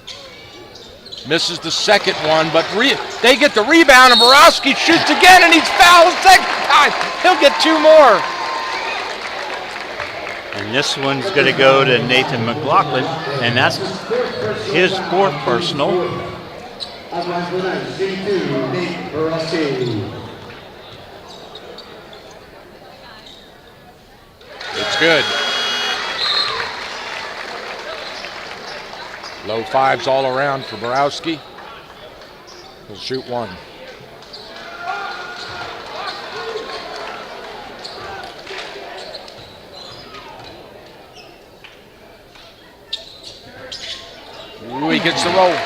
Misses the second one, but they get the rebound, and Borowski shoots again, and he's fouled the second time. He'll get 2 more. And this one's going to go to Nathan McLaughlin, and that's his 4th personal. It's good. Low 5s all around for Borowski. He'll shoot 1. Ooh, he gets the roll.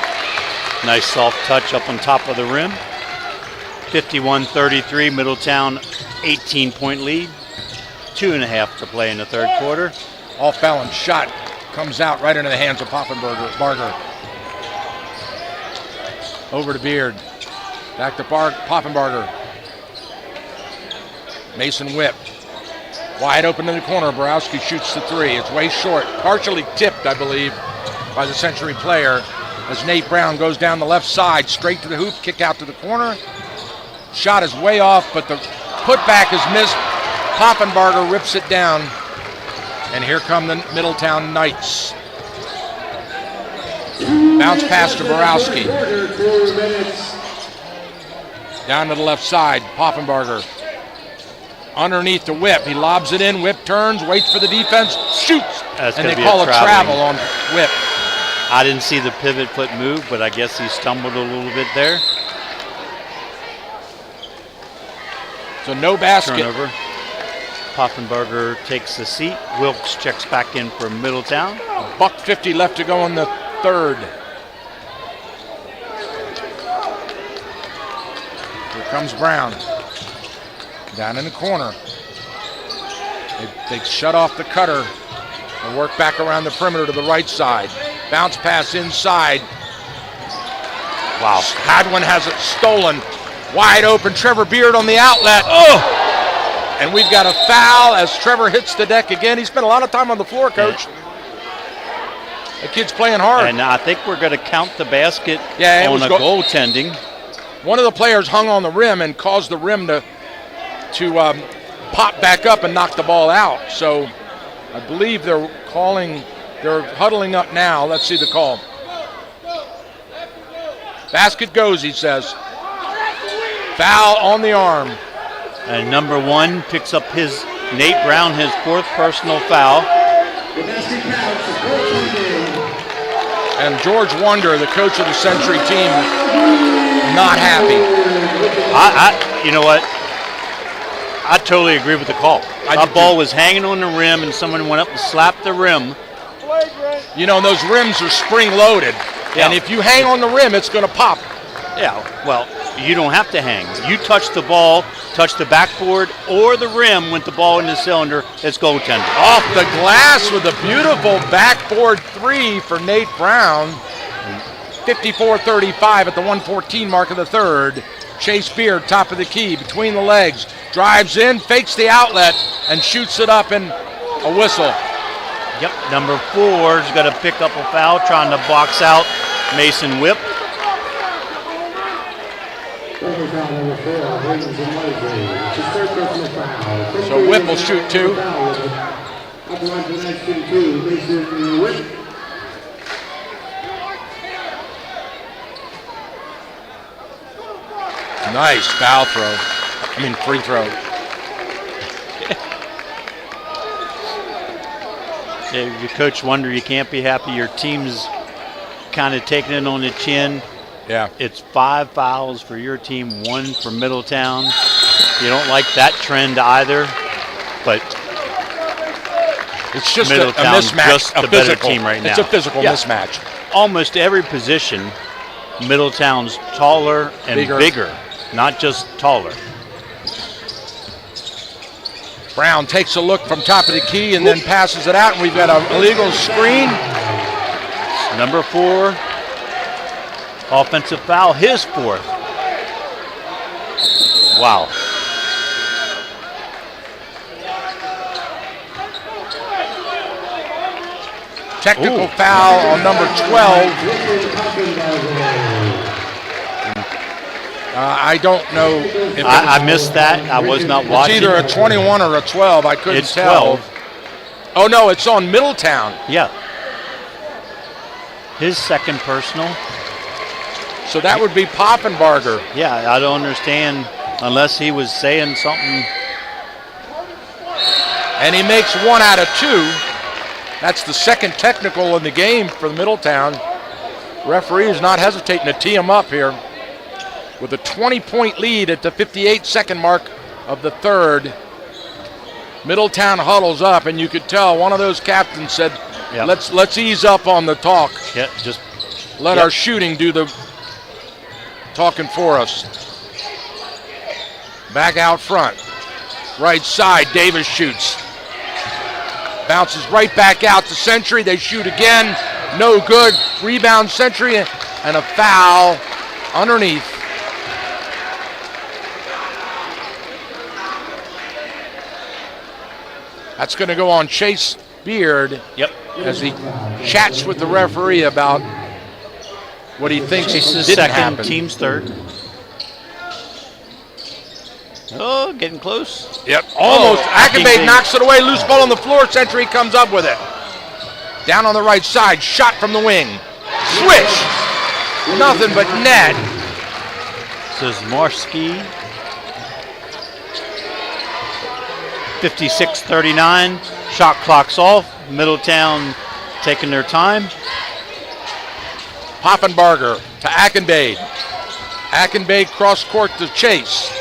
Nice soft touch up on top of the rim. 51-33, Middletown 18-point lead. 2.5 to play in the third quarter. Off balance shot comes out right into the hands of Poffenberger. Barger. Over to Beard. Back to Poffenberger. Mason Whip. Wide open in the corner. Borowski shoots the 3. It's way short. Partially tipped, I believe, by the Century player as Nate Brown goes down the left side. Straight to the hoop. Kick out to the corner. Shot is way off, but the putback is missed. Poffenberger rips it down, and here come the Middletown Knights. Bounce pass to Borowski. Down to the left side, Poffenberger. Underneath the Whip, he lobs it in, Whip turns, waits for the defense, shoots, and they call a travel on Whip. I didn't see the pivot foot move, but I guess he stumbled a little bit there. So no basket. Turnover. Poffenberger takes the seat. Wilkes checks back in for Middletown. $1:50 left to go in the third. Here comes Brown. Down in the corner. They shut off the cutter and work back around the perimeter to the right side. Bounce pass inside. Wow. Hadwin has it stolen. Wide open. Trevor Beard on the outlet. Oh! And we've got a foul as Trevor hits the deck again. He spent a lot of time on the floor, Coach. The kid's playing hard. And I think we're going to count the basket on a goaltending. One of the players hung on the rim and caused the rim to pop back up and knock the ball out. So I believe they're huddling up now. Let's see the call. Basket goes, he says. Foul on the arm. And number 1 picks up Nate Brown, his 4th personal foul. And George Wonder, the coach of the Century team, not happy. You know what? I totally agree with the call. That ball was hanging on the rim, and someone went up and slapped the rim. You know, those rims are spring-loaded. Yeah. And if you hang on the rim, it's going to pop. Yeah, well, you don't have to hang. You touch the ball, touch the backboard or the rim with the ball in the cylinder, it's goaltender. Off the glass with a beautiful backboard 3 for Nate Brown. 54-35 at the 1:14 mark of the third. Chase Beard, top of the key, between the legs, drives in, fakes the outlet, and shoots it up in a whistle. Yep, number 4's got to pick up a foul, trying to box out Mason Whip. So Whip will shoot 2. Nice foul throw. Free throw. Your coach wonder you can't be happy your team's kind of taking it on the chin. Yeah. It's 5 fouls for your team, 1 for Middletown. You don't like that trend either, but it's just a Middletown's mismatch. just the better team right now. It's a physical mismatch. Almost every position, Middletown's taller and bigger, not just taller. Brown takes a look from top of the key and then passes it out, and we've got an illegal screen. Number 4, offensive foul, his 4th. Wow. Technical foul on number 12. I don't know if I missed that. I was not watching. It's either a 21 or a 12. I couldn't tell. 12. Oh, no, it's on Middletown. Yeah. His second personal. So that would be Poffenbarger. Yeah, I don't understand unless he was saying something. And he makes 1 out of 2. That's the second technical in the game for Middletown. Referee is not hesitating to tee him up here. With a 20-point lead at the 58-second mark of the third. Middletown huddles up, and you could tell one of those captains said, let's ease up on the talk. Yeah, just let our shooting do the talking for us. Back out front. Right side, Davis shoots. Bounces right back out to Century. They shoot again. No good. Rebound Century and a foul underneath. That's going to go on Chase Beard. Yep. As he chats with the referee about what he thinks Chase's didn't second, happen. team's third. Oh, getting close. Yep, almost. Ackenbade Ackenbade knocks it away. Loose ball on the floor. Century comes up with it. Down on the right side. Shot from the wing. Swish. Nothing but net. Zmarsky. 56-39. Shot clock's off. Middletown taking their time. Poffenbarger to Ackenbade. Ackenbade cross court to Chase.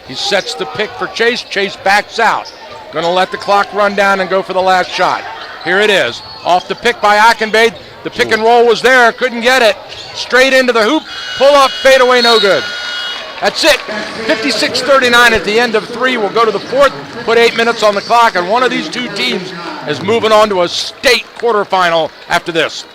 He sets the pick for Chase. Chase backs out. Going to let the clock run down and go for the last shot. Here it is. Off the pick by Ackenbade. The pick and roll was there. Couldn't get it. Straight into the hoop. Pull up, fade away, no good. That's it. 56-39 at the end of 3. We'll go to the 4th. Put 8 minutes on the clock, and one of these two teams is moving on to a state quarterfinal after this.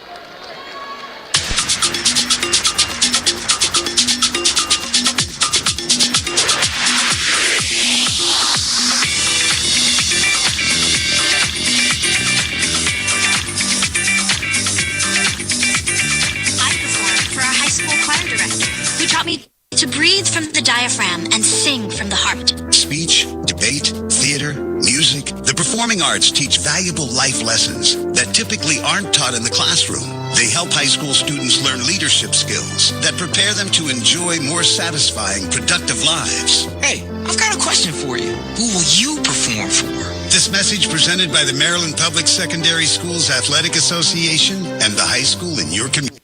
To breathe from the diaphragm and sing from the heart. Speech, debate, theater, music. The performing arts teach valuable life lessons that typically aren't taught in the classroom. They help high school students learn leadership skills that prepare them to enjoy more satisfying, productive lives. Hey, I've got a question for you. Who will you perform for? This message presented by the Maryland Public Secondary Schools Athletic Association and the high school in your community.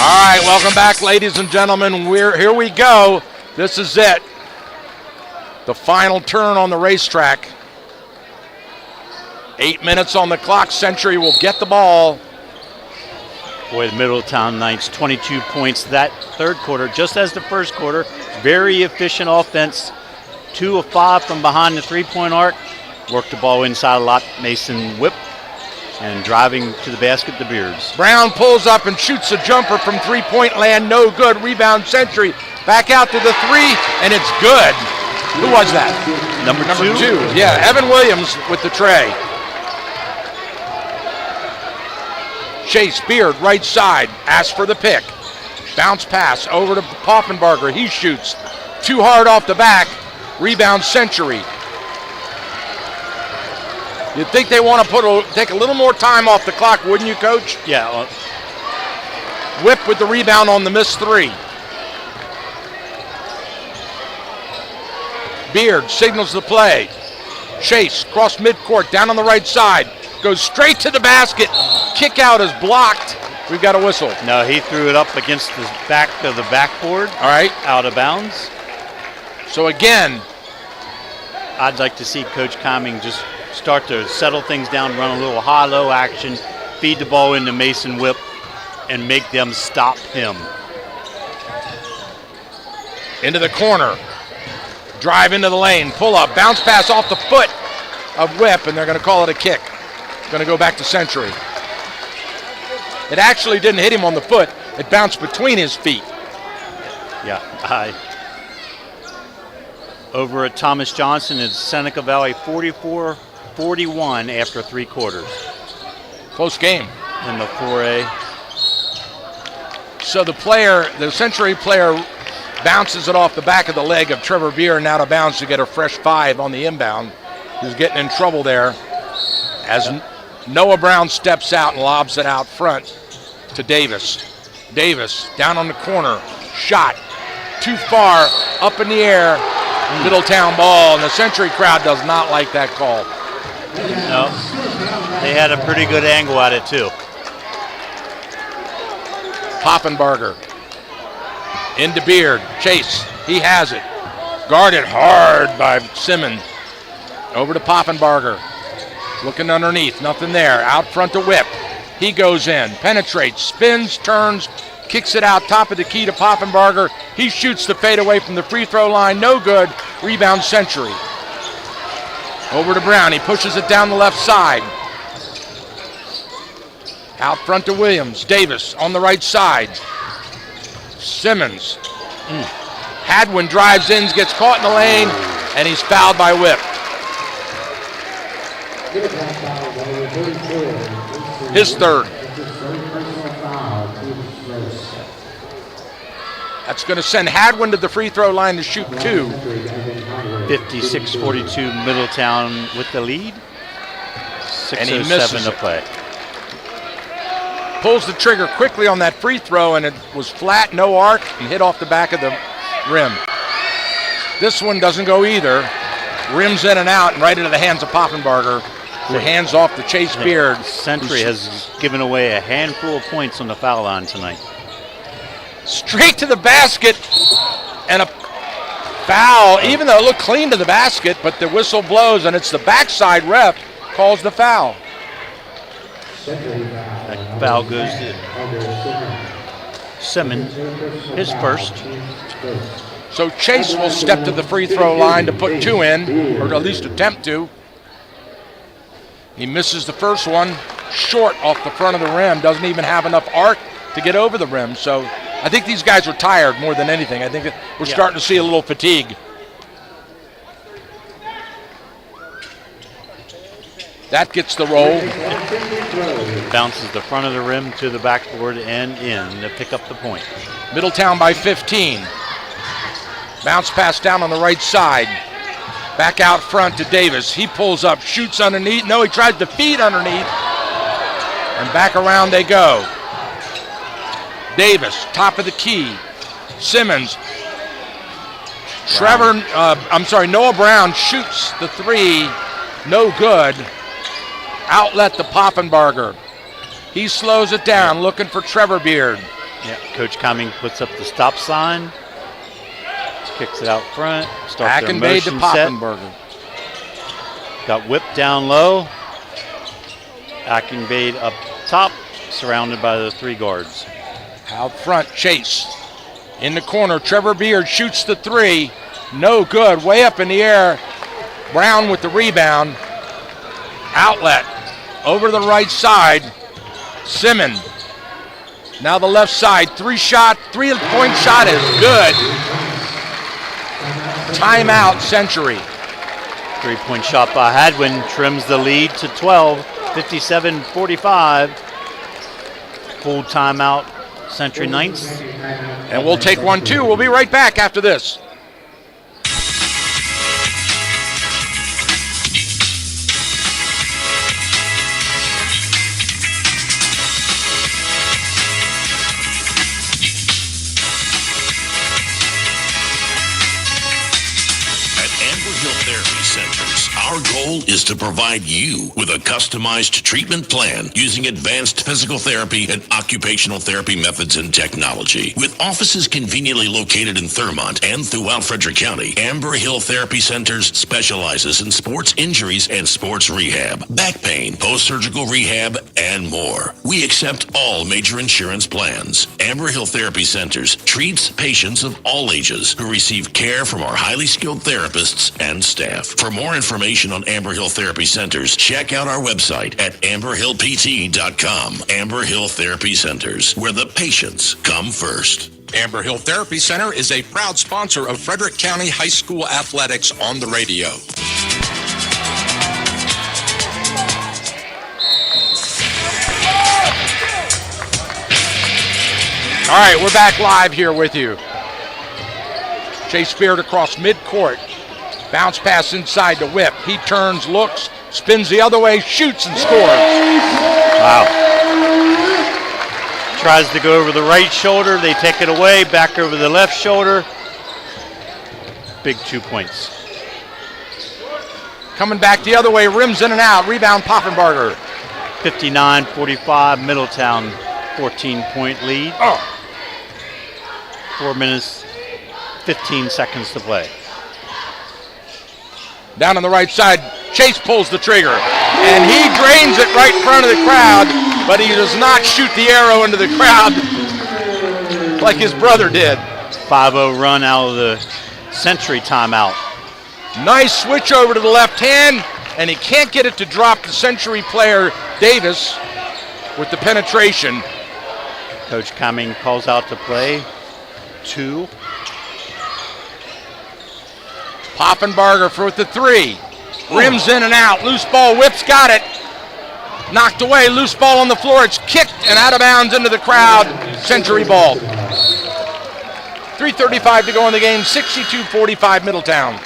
All right, welcome back, ladies and gentlemen. Here we go. This is it. The final turn on the racetrack. 8 minutes on the clock. Century will get the ball. Boy, the Middletown Knights, 22 points that third quarter, just as the first quarter. Very efficient offense. 2 of 5 from behind the three-point arc. Worked the ball inside a lot. Mason whip. And driving to the basket, the Beards. Brown pulls up and shoots a jumper from three-point land. No good. Rebound Century. Back out to the 3, and it's good. Who was that? Number 2. Yeah, Evan Williams with the tray. Chase Beard, right side. Asks for the pick. Bounce pass over to Poffenbarger. He shoots. Too hard off the back. Rebound Century. You'd think they want to take a little more time off the clock, wouldn't you, Coach? Yeah. Whip with the rebound on the missed 3. Beard signals the play. Chase, cross midcourt, down on the right side. Goes straight to the basket. Kick out is blocked. We've got a whistle. No, he threw it up against the back of the backboard. All right. Out of bounds. So again, I'd like to see Coach Coming just start to settle things down, run a little high-low action, feed the ball into Mason Whip, and make them stop him. Into the corner. Drive into the lane. Pull up. Bounce pass off the foot of Whip, and they're going to call it a kick. Going to go back to Century. It actually didn't hit him on the foot. It bounced between his feet. Yeah, over at Thomas Johnson, it's Seneca Valley 44-41 after 3 quarters. Close game. In the 4A. So the Century player bounces it off the back of the leg of Trevor Beer and out of bounds to get a fresh 5 on the inbound. He's getting in trouble there as Noah Brown steps out and lobs it out front to Davis. Davis down on the corner. Shot. Too far. Up in the air. Middletown ball. And the Century crowd does not like that call. No. They had a pretty good angle at it too. Poffenbarger. Into Beard. Chase. He has it. Guarded hard by Simmons. Over to Poffenbarger. Looking underneath. Nothing there. Out front to Whip. He goes in. Penetrates. Spins. Turns. Kicks it out. Top of the key to Poffenbarger. He shoots the fadeaway from the free throw line. No good. Rebound Century. Over to Brown. He pushes it down the left side. Out front to Williams. Davis on the right side. Simmons. Hadwin drives in, gets caught in the lane, and he's fouled by Whip. His third. That's going to send Hadwin to the free throw line to shoot 2. 56-42 Middletown with the lead. 6:07 to play. Pulls the trigger quickly on that free throw, and it was flat, no arc, and hit off the back of the rim. This one doesn't go either. Rims in and out, and right into the hands of Poffenbarger, who hands off to Chase Beard. Century has given away a handful of points on the foul line tonight. Straight to the basket, and a foul, even though it looked clean to the basket, but the whistle blows, and it's the backside ref calls the foul. That foul goes to Simmons, his first. So Chase will step to the free throw line to put 2 in, or at least attempt to. He misses the first one, short off the front of the rim, doesn't even have enough arc to get over the rim. So I think these guys are tired more than anything. I think we're starting to see a little fatigue. That gets the roll. Bounces the front of the rim to the backboard and in to pick up the point. Middletown by 15. Bounce pass down on the right side. Back out front to Davis. He pulls up, shoots underneath. No, he tries to feed underneath. And back around they go. Davis, top of the key. Simmons. Noah Brown shoots the 3. No good. Outlet to Poffenbarger. He slows it down, looking for Trevor Beard. Yeah, Coach Cumming puts up the stop sign. Kicks it out front. Starts their motion to Poffenbarger. Got whipped down low. Ackenbade up top, surrounded by the 3 guards. Out front, Chase. In the corner, Trevor Beard shoots the 3. No good, way up in the air. Brown with the rebound. Outlet, over to the right side. Simmons. Now the left side, 3-point shot is good. Timeout, Century. 3-point shot by Hadwin trims the lead to 12, 57-45. Full timeout, Century Knights. And we'll take 1, too. We'll be right back after this. Hill Therapy Centers. Our goal is to provide you with a customized treatment plan using advanced physical therapy and occupational therapy methods and technology. With offices conveniently located in Thurmont and throughout Frederick County, Amber Hill Therapy Centers specializes in sports injuries and sports rehab, back pain, post-surgical rehab, and more. We accept all major insurance plans. Amber Hill Therapy Centers treats patients of all ages who receive care from our highly skilled therapists and staff. For more information on Amber Hill Therapy Centers, check out our website at amberhillpt.com. Amber Hill Therapy Centers, where the patients come first. Amber Hill Therapy Center is a proud sponsor of Frederick County High School athletics on the radio. All right, we're back live here with you. Chase Beard across midcourt. Bounce pass inside to Whip. He turns, looks, spins the other way, shoots, and scores. Wow. Tries to go over the right shoulder. They take it away, back over the left shoulder. Big 2 points. Coming back the other way, rims in and out. Rebound, Poffenbarger. 59-45, Middletown, 14-point lead. 4 minutes, 15 seconds to play. Down on the right side, Chase pulls the trigger, and he drains it right in front of the crowd, but he does not shoot the arrow into the crowd like his brother did. 5-0 run out of the Century timeout. Nice switch over to the left hand, and he can't get it to drop the Century player, Davis, with the penetration. Coach Cumming calls out to play. 2. Poffenbarger for the 3. Rims in and out. Loose ball. Whip's got it. Knocked away. Loose ball on the floor. It's kicked and out of bounds into the crowd. Century ball. 3:35 to go in the game. 62-45 Middletown.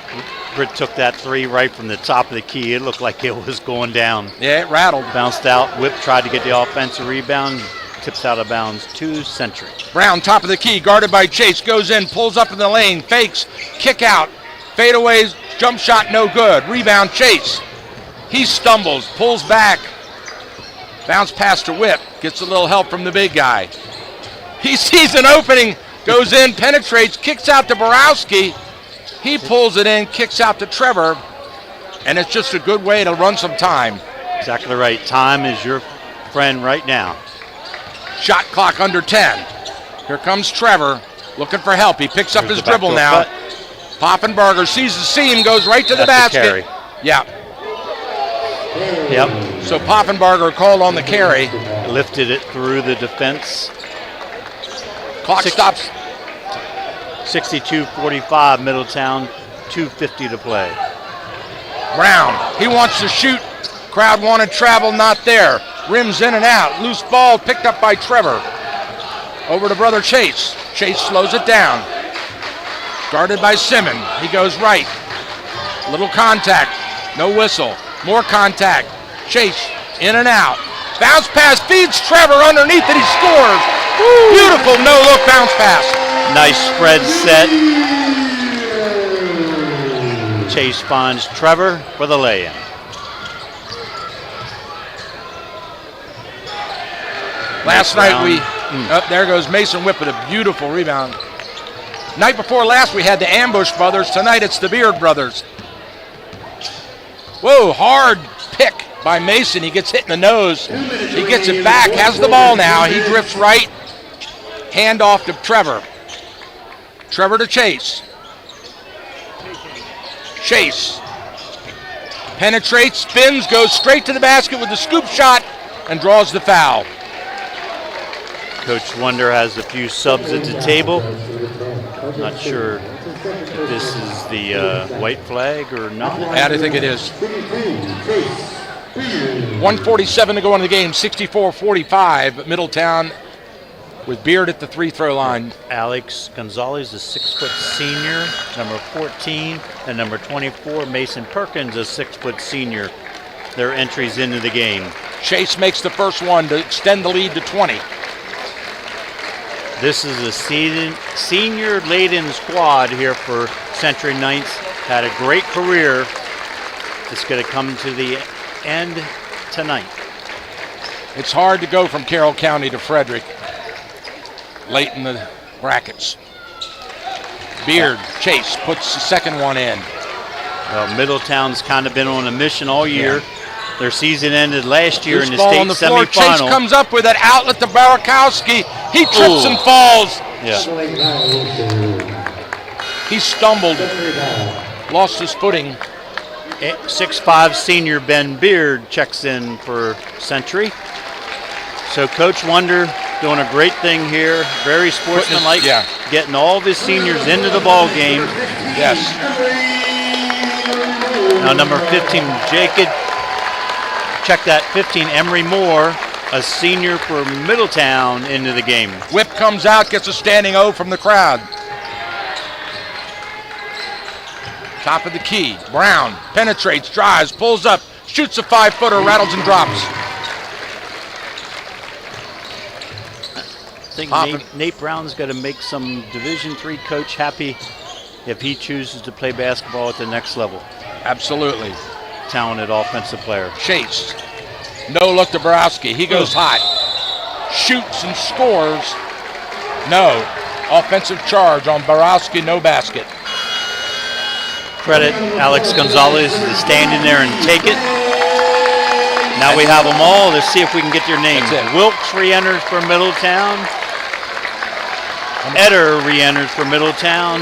Britt took that 3 right from the top of the key. It looked like it was going down. Yeah, it rattled. Bounced out. Whip tried to get the offensive rebound. Tips out of bounds to Century. Brown, top of the key, guarded by Chase. Goes in, pulls up in the lane, fakes, kick out. Fadeaways, jump shot, no good. Rebound, Chase. He stumbles, pulls back. Bounce pass to Whip. Gets a little help from the big guy. He sees an opening, goes in, penetrates, kicks out to Borowski. He pulls it in, kicks out to Trevor. And it's just a good way to run some time. Exactly right. Time is your friend right now. Shot clock under 10. Here comes Trevor looking for help. He picks up his dribble now. Poffenbarger sees the seam, goes right to the basket. The carry. Yeah. Yep. So Poffenbarger called on the carry. Lifted it through the defense. Clock stops. 62-45 Middletown, 2:50 to play. Brown, he wants to shoot. Crowd wanted travel, not there. Rims in and out. Loose ball picked up by Trevor. Over to brother Chase. Chase slows it down. Guarded by Simmon. He goes right. Little contact. No whistle. More contact. Chase in and out. Bounce pass feeds Trevor underneath it. He scores. Woo! Beautiful no-look bounce pass. Nice spread set. Chase finds Trevor for the lay-in. Last night there goes Mason Whip with a beautiful rebound. Night before last we had the Ambush brothers. Tonight it's the Beard brothers. Whoa, hard pick by Mason. He gets hit in the nose. He gets it back, has the ball now. He drifts right. Hand off to Trevor. Trevor to Chase. Chase penetrates, spins, goes straight to the basket with the scoop shot and draws the foul. Coach Wonder has a few subs at the table. Not sure if this is the white flag or not. Yeah, I think it is. 1:47 to go in the game, 64-45. Middletown with Beard at the free-throw line. Alex Gonzalez, a 6-foot senior, number 14, and number 24, Mason Perkins, a 6-foot senior. Their entries into the game. Chase makes the first one to extend the lead to 20. This is a senior-laden squad here for Century Knights. Had a great career. It's going to come to the end tonight. It's hard to go from Carroll County to Frederick late in the brackets. Beard, Chase puts the second one in. Well, Middletown's kind of been on a mission all year. Yeah. Their season ended last year in the ball state on the floor. semifinal. Chase comes up with that outlet to Barakowski. He trips and falls. Yeah. He stumbled, lost his footing. 6'5" senior Ben Beard checks in for Century. So Coach Wonder doing a great thing here. Very sportsmanlike. Yeah. Getting all of his seniors into the ball game. Yes. Now number 15, Jacob. Check that, 15, Emery Moore, a senior for Middletown, into the game. Whip comes out, gets a standing O from the crowd. Top of the key, Brown penetrates, drives, pulls up, shoots a 5-footer, rattles and drops. I think Nate Brown's got to make some Division III coach happy if he chooses to play basketball at the next level. Absolutely. Talented offensive player. Chase, no look to Borowski. He goes hot, shoots and scores. No, offensive charge on Borowski, no basket. Credit Alex Gonzalez to stand in there and take it. Now we have them all. Let's see if we can get their names. Wilkes re-enters for Middletown. Eder re-enters for Middletown.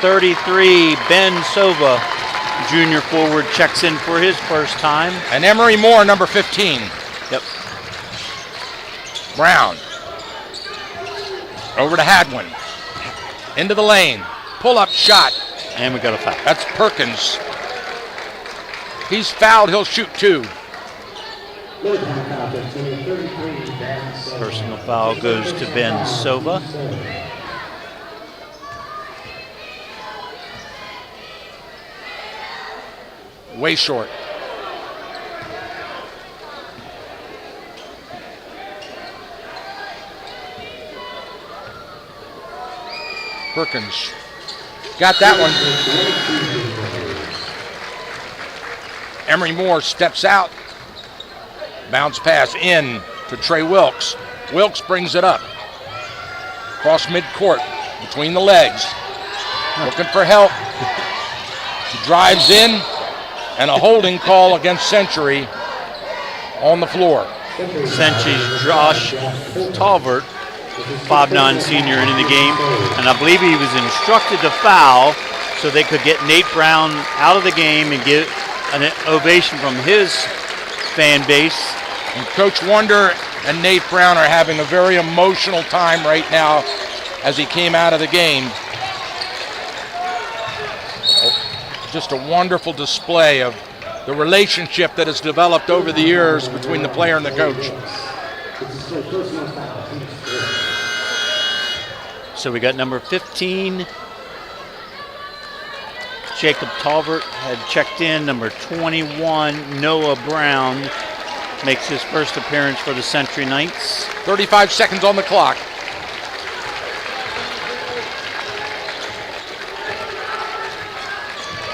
33, Ben Sova, junior forward, checks in for his first time. And Emery Moore, number 15. Yep. Brown. Over to Hadwin. Into the lane. Pull-up shot. And we got a foul. That's Perkins. He's fouled. He'll shoot 2. Personal foul goes to Ben Sova. Way short. Perkins got that one. Emery Moore steps out. Bounce pass in to Trey Wilkes. Wilkes brings it up. Cross midcourt, between the legs. Looking for help. He drives in, and a holding call against Century on the floor. Century's Josh Talbert, 5'9" senior, into the game. And I believe he was instructed to foul so they could get Nate Brown out of the game and get an ovation from his fan base. And Coach Wonder and Nate Brown are having a very emotional time right now as he came out of the game. Just a wonderful display of the relationship that has developed over the years between the player and the coach. So we got number 15. Jacob Talbert had checked in. Number 21, Noah Brown, makes his first appearance for the Century Knights. 35 seconds on the clock.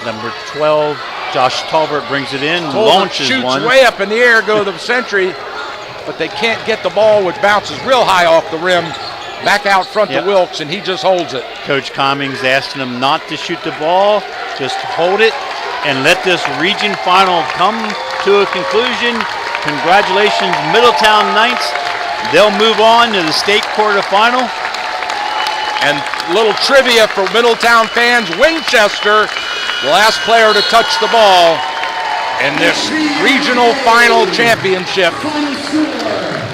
Number 12, Josh Talbert brings it in, launches shoots one. Way up in the air, go to the Century, but they can't get the ball, which bounces real high off the rim, back out front to Wilkes, and he just holds it. Coach Cummings asking him not to shoot the ball, just hold it and let this region final come to a conclusion. Congratulations, Middletown Knights. They'll move on to the state quarterfinal. And little trivia for Middletown fans, Winchester, the last player to touch the ball in this regional final championship.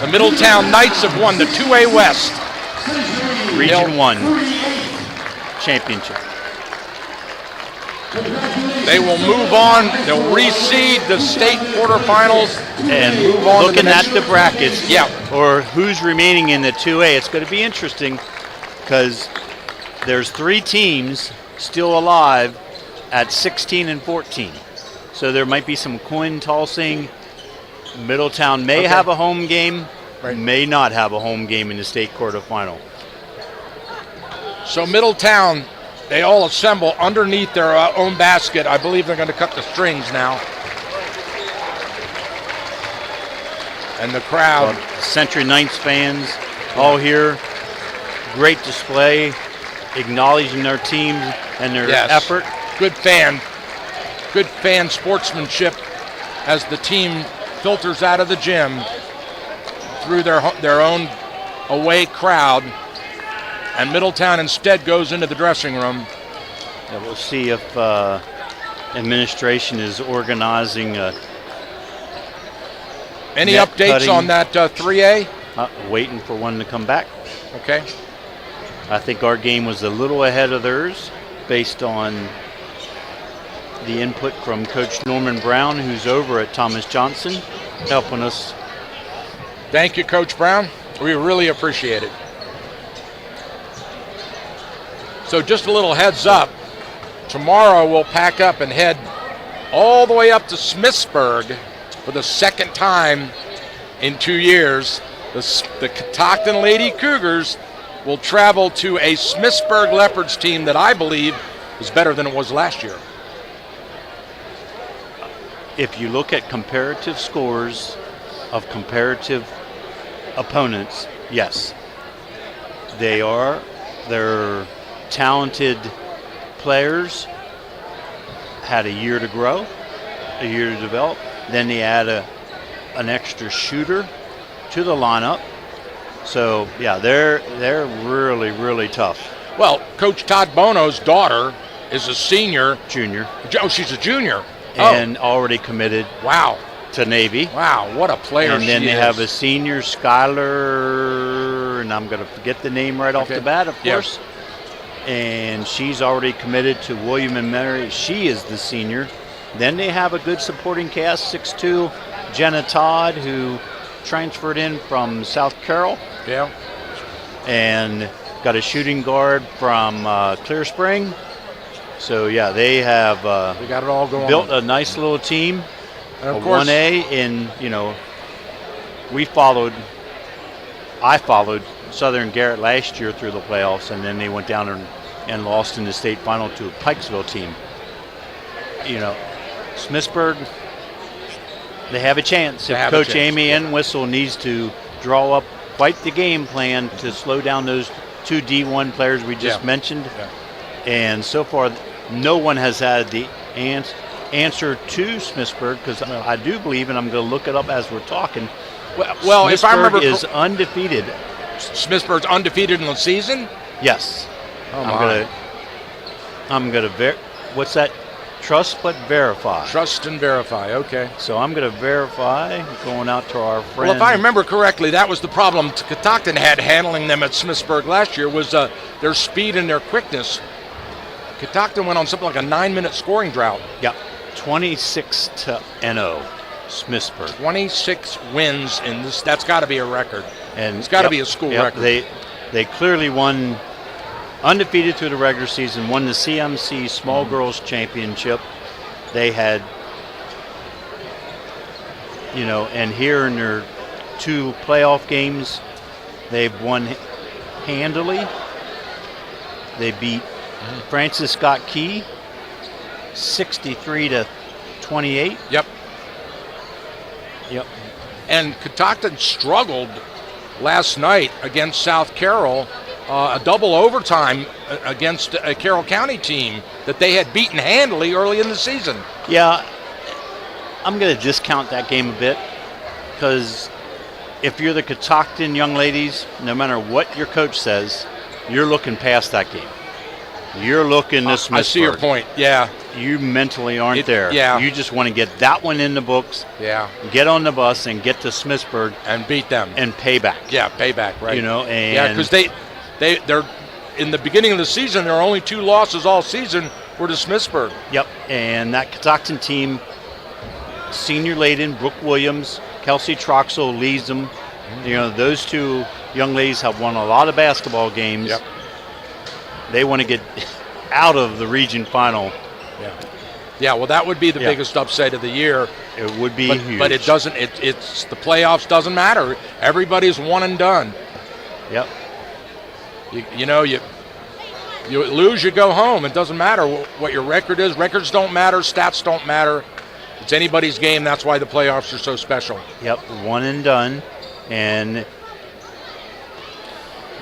The Middletown Knights have won the 2A West. Region 1 championship. They will move on. They'll reseed the state quarterfinals and move on. Looking at the brackets, yeah, or who's remaining in the 2A, it's going to be interesting because there's 3 teams still alive at 16 and 14. So there might be some coin tossing. Middletown may have a home game, may not have a home game in the state quarterfinal. So Middletown they all assemble underneath their own basket. I believe they're going to cut the strings now. And the crowd. Century Knights fans all here. Great display, acknowledging their team and their effort. Good fan sportsmanship as the team filters out of the gym through their own away crowd, and Middletown instead goes into the dressing room. Yeah, we'll see if administration is organizing. Any updates on that 3A? Waiting for one to come back. Okay. I think our game was a little ahead of theirs based on the input from Coach Norman Brown, who's over at Thomas Johnson, helping us. Thank you, Coach Brown. We really appreciate it. So just a little heads up. Tomorrow we'll pack up and head all the way up to Smithsburg for the second time in 2 years. The Catoctin Lady Cougars will travel to a Smithsburg Leopards team that I believe is better than it was last year. If you look at comparative scores of comparative opponents, yes. They're talented players, had a year to grow, a year to develop. Then they add an extra shooter to the lineup. So, yeah, they're really, really tough. Well, Coach Todd Bono's daughter is a senior. Junior. Oh, she's a junior. And already committed. Wow. To Navy. Wow, what a player and then she they is. have a senior, Skylar, and I'm going to forget the name right off the bat, of course. And she's already committed to William and Mary. She is the senior. Then they have a good supporting cast, 6'2", Jenna Todd, who transferred in from South Carroll. Yeah. And got a shooting guard from Clear Spring. So, yeah, they have they got it all going built a nice little team. And of course, 1A in, I followed Southern Garrett last year through the playoffs, and then they went down and lost in the state final to a Pikesville team. Smithsburg, they have a chance. If Coach Amy Entwistle needs to draw up quite the game plan to slow down those two D1 players we just mentioned. Yeah. And so far, no one has had the answer to Smithsburg, because I do believe, and I'm going to look it up as we're talking, well, if I remember, is undefeated. Smithsburg's undefeated in the season? Yes. Oh, I'm gonna what's that? Trust but verify. Trust and verify, okay. So I'm going to verify, going out to our friend. Well, if I remember correctly, that was the problem Catoctin had handling them at Smithsburg last year, was their speed and their quickness. Catoctin went on something like a 9-minute scoring drought. Yep, 26-0, Smithsburg. 26 wins in this. That's got to be a record. And it's got to be a school record. They clearly won. Undefeated through the regular season, won the CMC Small Girls Championship. They had, and here in their 2 playoff games, they've won handily. They beat Francis Scott Key 63-28. Yep. Yep. And Catoctin struggled last night against South Carroll. A double overtime against a Carroll County team that they had beaten handily early in the season. Yeah, I'm going to discount that game a bit, because if you're the Catoctin young ladies, no matter what your coach says, you're looking past that game. You're looking to Smithsburg. I see your point, yeah. You mentally aren't there. Yeah. You just want to get that one in the books. Yeah. Get on the bus and get to Smithsburg. And beat them. And pay back. Yeah, payback, right. And because they're in the beginning of the season, their only 2 losses all season were to Smithsburg. Yep, and that Catoctin team, senior laden, Brooke Williams, Kelsey Troxel leads them. Those 2 young ladies have won a lot of basketball games. Yep. They want to get out of the region final. Yeah, well, that would be the biggest upset of the year. It would be huge. But it doesn't, it's the playoffs doesn't matter. Everybody's one and done. Yep. You lose, you go home. It doesn't matter what your record is. Records don't matter. Stats don't matter. It's anybody's game. That's why the playoffs are so special. Yep, one and done. And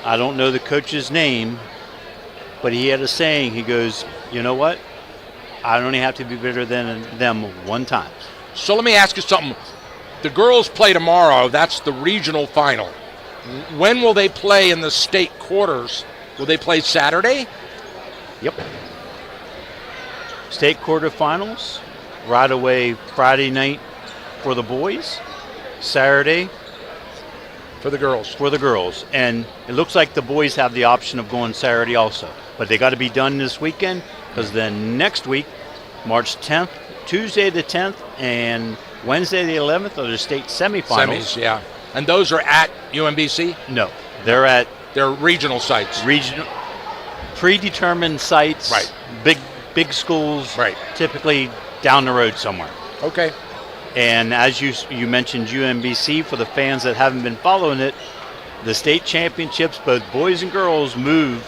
I don't know the coach's name, but he had a saying. He goes, you know what? I only have to be better than them one time. So let me ask you something. The girls play tomorrow. That's the regional final. When will they play in the state quarters? Will they play Saturday? Yep. State quarterfinals, right away Friday night for the boys, Saturday for the girls. For the girls. And it looks like the boys have the option of going Saturday also. But they got to be done this weekend, because then next week, March 10th, Tuesday the 10th, and Wednesday the 11th are the state semifinals. Semis, yeah. And those are at UMBC? No, they're at... They're regional sites. Regional, predetermined sites. Right. Big schools. Right. Typically down the road somewhere. Okay. And as you mentioned UMBC, for the fans that haven't been following it, the state championships, both boys and girls, moved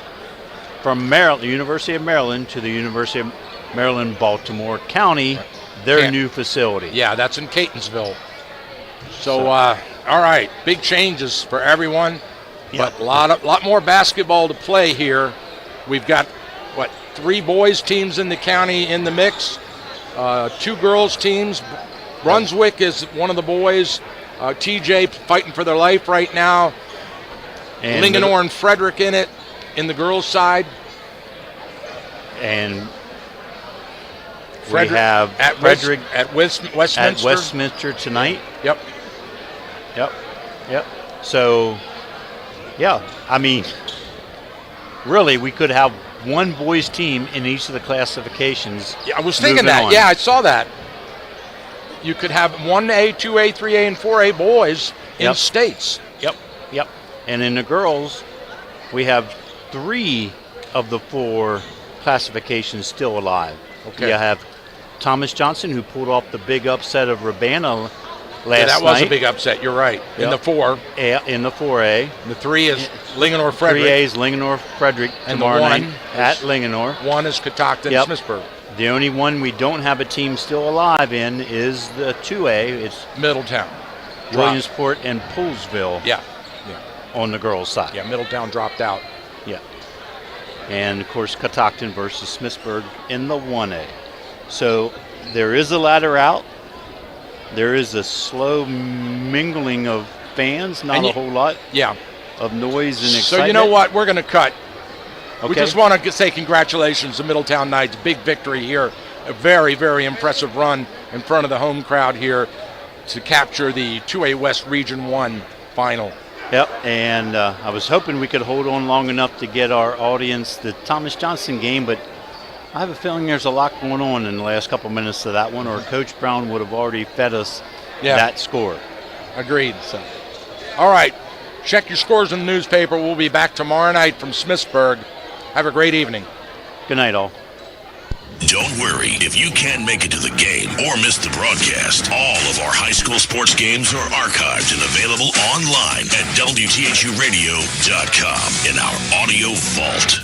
from Maryland, the University of Maryland, to the University of Maryland, Baltimore County, their new facility. Yeah, that's in Catonsville. So all right, big changes for everyone, but a lot more basketball to play here. We've got, 3 boys teams in the county in the mix, 2 girls teams. Brunswick is one of the boys. TJ fighting for their life right now. And Linganore and Frederick in it, in the girls' side. And Frederick, we have Frederick at Westminster. At Westminster tonight. Yep. So, yeah, I mean, really, we could have one boys team in each of the classifications. Yeah, I was thinking that. Yeah, I saw that. You could have 1A, 2A, 3A, and 4A boys in states. Yep. And in the girls, we have 3 of the 4 classifications still alive. Okay. You have Thomas Johnson, who pulled off the big upset of Urbana last night. That was night. a big upset. You're right. In the 4. In the 4A. The 3 is Linganore Frederick. 3A is Linganore Frederick and tomorrow the 1 night at Linganore. 1 is Catoctin Smithsburg. The only one we don't have a team still alive in is the 2A. It's Middletown, Williamsport, and Poolesville. Yeah. On the girls' side. Yeah, Middletown dropped out. Yeah. And of course, Catoctin versus Smithsburg in the 1A. So there is a ladder out. There is a slow mingling of fans, not a whole lot. Yeah. Of noise and excitement. So you know what? We're going to cut. Okay. We just want to say congratulations to Middletown Knights. Big victory here. A very, very impressive run in front of the home crowd here to capture the 2A West Region 1 final. Yep, and I was hoping we could hold on long enough to get our audience the Thomas Johnson game, but I have a feeling there's a lot going on in the last couple minutes of that one, or Coach Brown would have already fed us that score. Agreed. So, all right, check your scores in the newspaper. We'll be back tomorrow night from Smithsburg. Have a great evening. Good night, all. Don't worry, if you can't make it to the game or miss the broadcast, all of our high school sports games are archived and available online at WTHUradio.com in our audio vault.